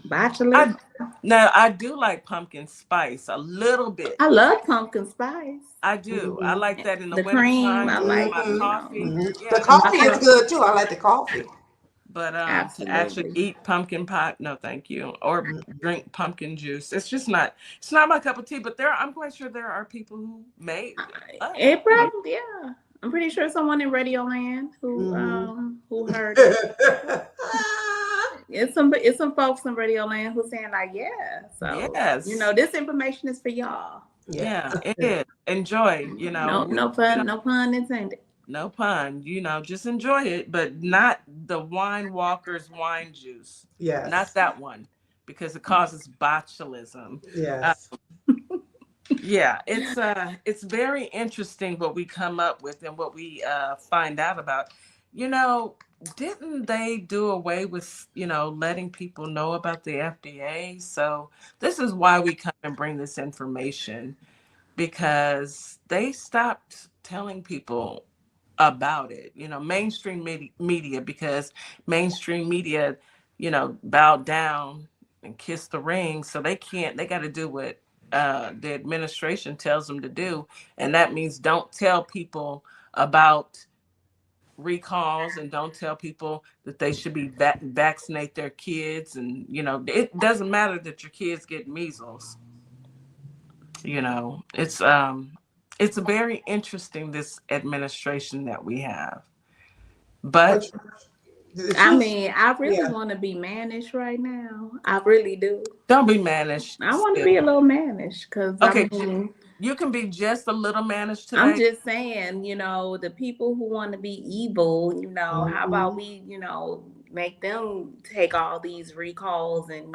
Bachelor. No, I do like pumpkin spice a little bit. I love pumpkin spice. I do. I like that in the winter cream. time. I like my coffee. Yeah, the coffee is good too. I like the coffee. But to actually eat pumpkin pie, no, thank you. Or drink pumpkin juice. It's just not. It's not my cup of tea. But I'm quite sure there are people who may. It probably, yeah. I'm pretty sure someone in Radio Land who heard it. It's some folks in Radio Land who saying like, yeah. So yes, this information is for y'all. Yeah, it is. Enjoy. No pun intended. No pun. Just enjoy it, but not the Wine Walker's wine juice. Yeah, not that one because it causes botulism. Yes. Yeah, it's very interesting what we come up with and what we find out about. Didn't they do away with, letting people know about the FDA? So this is why we come and bring this information, because they stopped telling people about it, mainstream media, because mainstream media, bowed down and kissed the ring. So they got to do what the administration tells them to do. And that means don't tell people about recalls and don't tell people that they should be vaccinate their kids. And, it doesn't matter that your kids get measles. It's very interesting, this administration that we have. But I mean, I really Yeah. want to be mannish right now. I really do. Don't be mannish. I want to Still. be a little mannish because I Okay, mean, you can be just a little mannish I'm today. just saying, the people who want to be evil, how about Mhm. we, make them take all these recalls and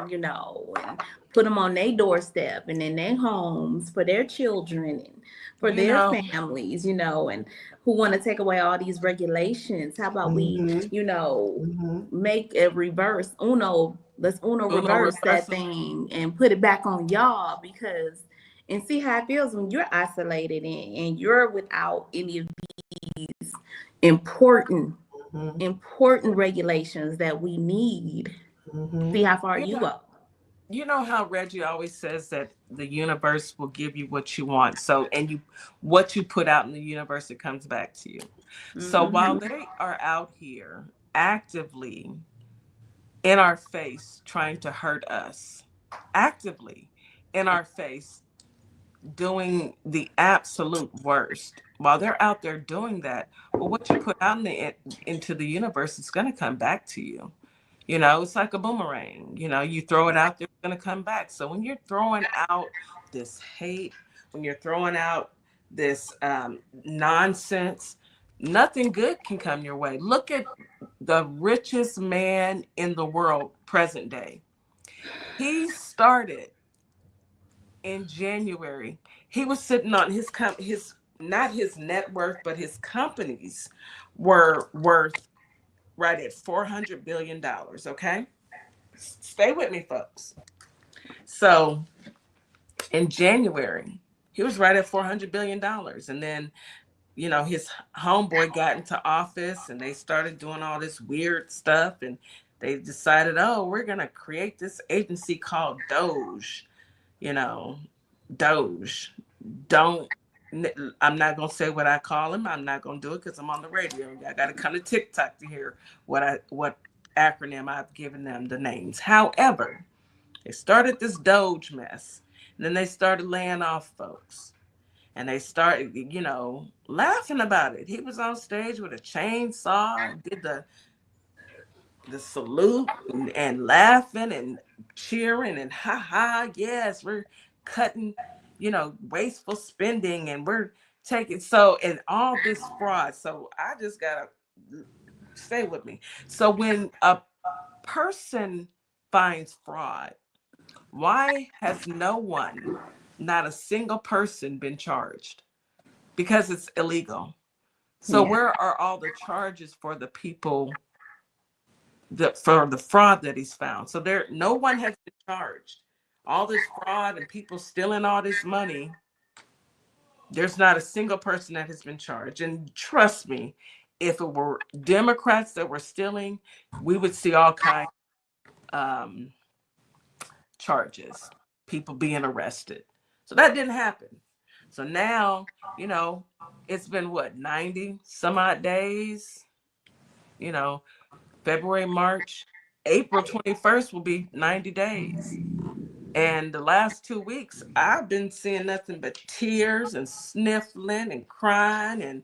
put them on their doorstep and in their homes for their children and for You their know, families, and who want to take away all these regulations. How about we, Mhm. Mhm. make a reverse let's uno reverse that reversal. thing and put it back on y'all because and see how it feels when you're isolated and you're without any of these important Mhm. important regulations that we need. See Mhm. how far You you know, go. you know how Reggie always says that the universe will give you what you want. So, and what you put out in the universe, it comes back to you. So while Hmm. they are out here actively in our face trying to hurt us, actively in our face doing the absolute worst, while they're out there doing that, well, what you put out into the universe is going to come back to you. It's like a boomerang. You throw it out there, it's going to come back. So when you're throwing out this hate, when you're throwing out this nonsense, nothing good can come your way. Look at the richest man in the world, present day. He started in January. He was sitting on his not his net worth, but his companies were worth right at $400 billion. Okay, stay with me, folks. So in January, he was right at $400 billion, and then his homeboy got into office, and they started doing all this weird stuff, and they decided, oh, we're gonna create this agency called Doge. You know, Doge. Don't. I'm not gonna say what I call him. I'm not gonna do it because I'm on the radio. I got to come to TikTok to hear what acronym I've given them the names. However, they started this Doge mess, and then they started laying off folks, and they started, laughing about it. He was on stage with a chainsaw, did the salute and laughing and cheering and ha ha, yes, we're cutting, wasteful spending, and we're taking and all this fraud. So I just gotta stay with me. So when a person finds fraud, why has no one, not a single person, been charged? Because it's illegal. So Yeah. where are all the charges for the people for the fraud that he's found? So no one has been charged. All this fraud and people stealing all this money, there's not a single person that has been charged. And trust me, if it were Democrats that were stealing, we would see all kinds of charges, people being arrested. So that didn't happen. So now, it's been what, 90 some odd days, you know, February, March, April 21st will be 90 days. And the last 2 weeks, I've been seeing nothing but tears and sniffling and crying. And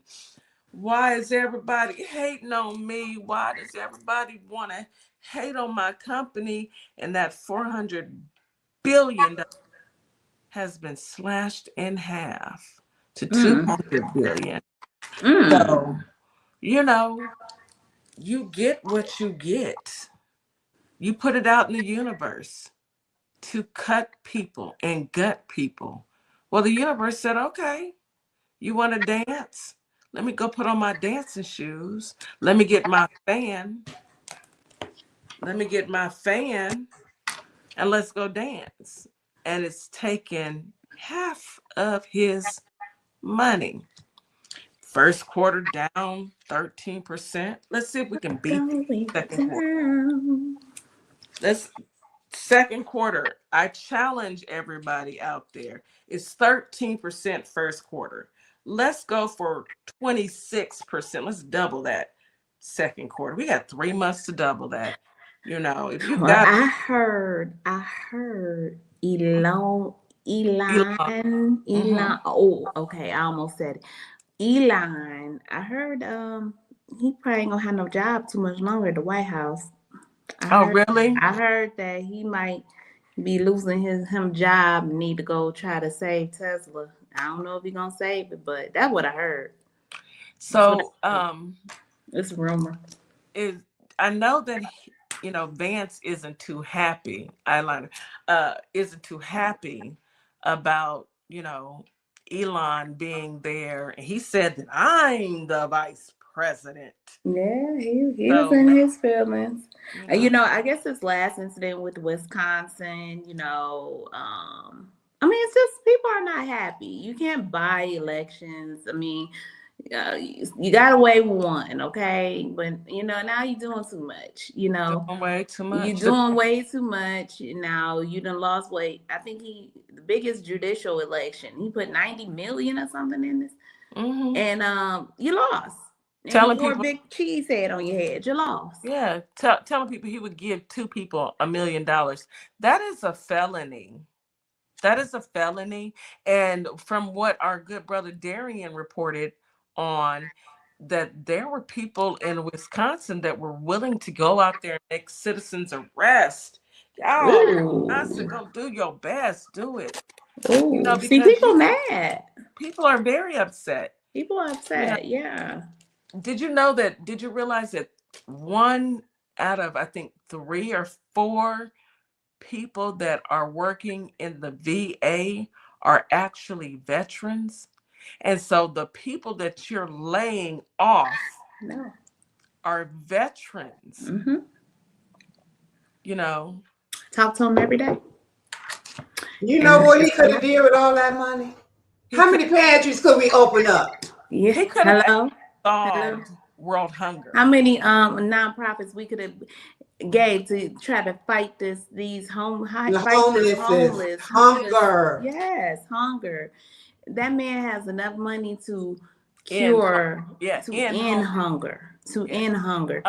why is everybody hating on me? Why does everybody want to hate on my company? And that $400 billion has been slashed in half to Mm. 200 billion. Mm. So, you know, you get what you get. You put it out in the universe to cut people and gut people. Well, the universe said, okay, you want to dance? Let me go put on my dancing shoes. Let me get my fan. Let me get my fan and let's go dance. And it's taken half of his money. First quarter down 13%. Let's see if we can beat the Going second quarter. down. Let's second quarter. I challenge everybody out there. It's 13% first quarter. Let's go for 26%. Let's double that second quarter. We got 3 months to double that. If you Well, got I heard Elon, Elon. Oh, okay. I almost said it. Elon. I heard he probably ain't gonna have no job too much longer at the White House. Really? I heard that he might be losing him job and need to go try to save Tesla. I don't know if he's gonna save it, but that's what I heard. So, it's a rumor. I know that Vance isn't too happy. Isn't too happy about Elon being there. He said that I'm the vice president. Yeah, he was in his feelings. I guess his last incident with Wisconsin, I mean, it's just people are not happy. You can't buy elections. I mean, you got away with one, okay? But now you're doing too much. Doing way too much. You're doing way too much. Now you done lost weight. I think the biggest judicial election, he put 90 million or something in this, and you lost. Telling people, people, big cheese head on your head, you lost. Yeah, telling people he would give 2 people $1 million. That is a felony. That is a felony. And from what our good brother Darian reported on, that there were people in Wisconsin that were willing to go out there and make citizens arrest. Y'all, Wisconsin, go do your best, do it. Ooh, see, people mad. People are very upset. People are upset, yeah. Did you realize that 1 out of, I think, 3 or 4 people that are working in the VA are actually veterans? And so the people that you're laying off are veterans. Talk to them every day. You know what he could have did with all that money? How many pantries could we open up? Yeah. He could have solved world hunger. How many nonprofits we could have gave to try to fight these hunger. Yes, hunger. That man has enough money to cure, end hunger. Hunger.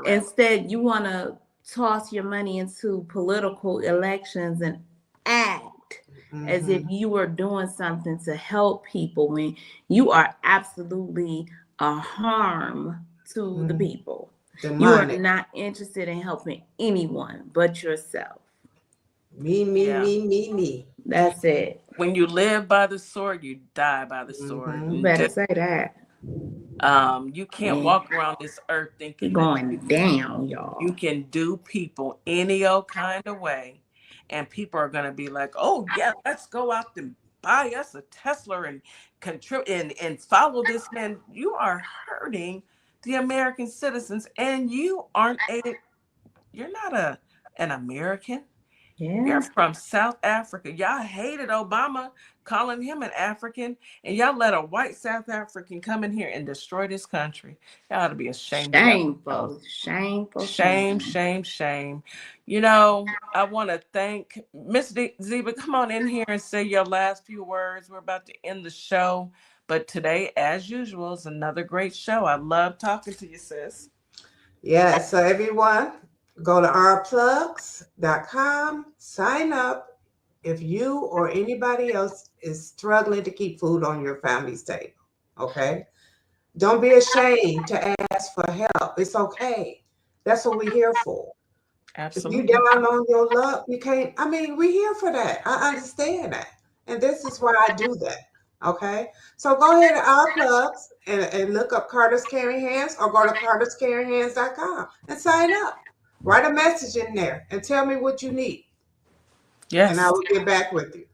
Right? Instead, you want to toss your money into political elections and act as if you were doing something to help people when you are absolutely a harm to the people. You are not interested in helping anyone but yourself. Me. That's it. When you live by the sword, you die by the sword. You better say that. You can't walk around this earth thinking going down, y'all. You can do people any old kind of way, and people are gonna be like, "Oh yeah, let's go out and buy us a Tesla and contribute and follow this man." You are hurting the American citizens, and you're not an American. Yeah. You're from South Africa. Y'all hated Obama calling him an African, and y'all let a white South African come in here and destroy this country. Y'all ought to be ashamed. Shameful. Shame. I want to thank Miss Diva. Come on in here and say your last few words. We're about to end the show, but today, as usual, is another great show. I love talking to you, sis. Yeah, so everyone, go to ourplugs.com, sign up if you or anybody else is struggling to keep food on your family's table, okay? Don't be ashamed to ask for help. It's okay. That's what we're here for. Absolutely. If you down on your luck, you can't, we're here for that. I understand that. And this is why I do that, okay? So go ahead to Our Plugs and look up Carter's Caring Hands, or go to carterscaringhands.com and sign up. Write a message in there and tell me what you need. Yes. And I will get back with you.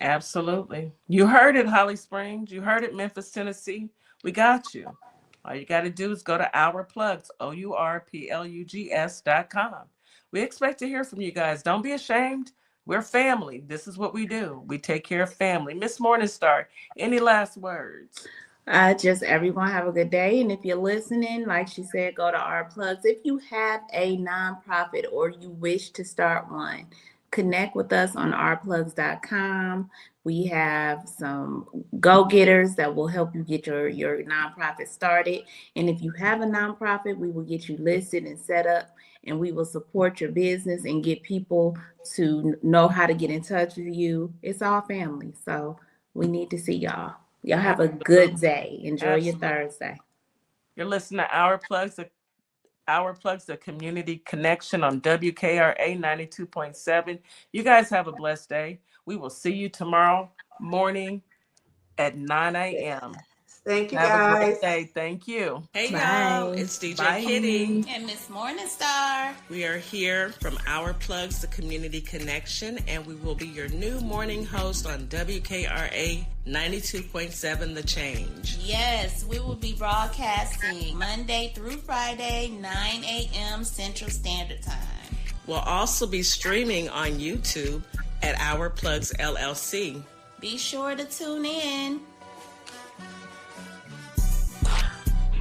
Absolutely. You heard it, Holly Springs. You heard it, Memphis, Tennessee. We got you. All you got to do is go to ourplugs, ourplugs.com. We expect to hear from you guys. Don't be ashamed. We're family. This is what we do. We take care of family. Miss Morningstar, any last words? Just everyone have a good day. And if you're listening, like she said, go to Our Plugs. If you have a nonprofit or you wish to start one, connect with us on ourplugs.com. We have some go-getters that will help you get your nonprofit started. And if you have a nonprofit, we will get you listed and set up, and we will support your business and get people to know how to get in touch with you. It's all family. So we need to see y'all. Y'all have a good day. Enjoy your Thursday. You're listening to Our Plugs, the community connection on WKRA 92.7. You guys have a blessed day. We will see you tomorrow morning at 9 a.m. Thank you, Have a guys. great day. Thank you. Hey, Bye. y'all. It's DJ Bye. Kitty. And Miss Morningstar. We are here from Our Plugs, the community connection, and we will be your new morning host on WKRA 92.7 The Change. Yes, we will be broadcasting Monday through Friday, 9 a.m. Central Standard Time. We'll also be streaming on YouTube at Our Plugs LLC. Be sure to tune in.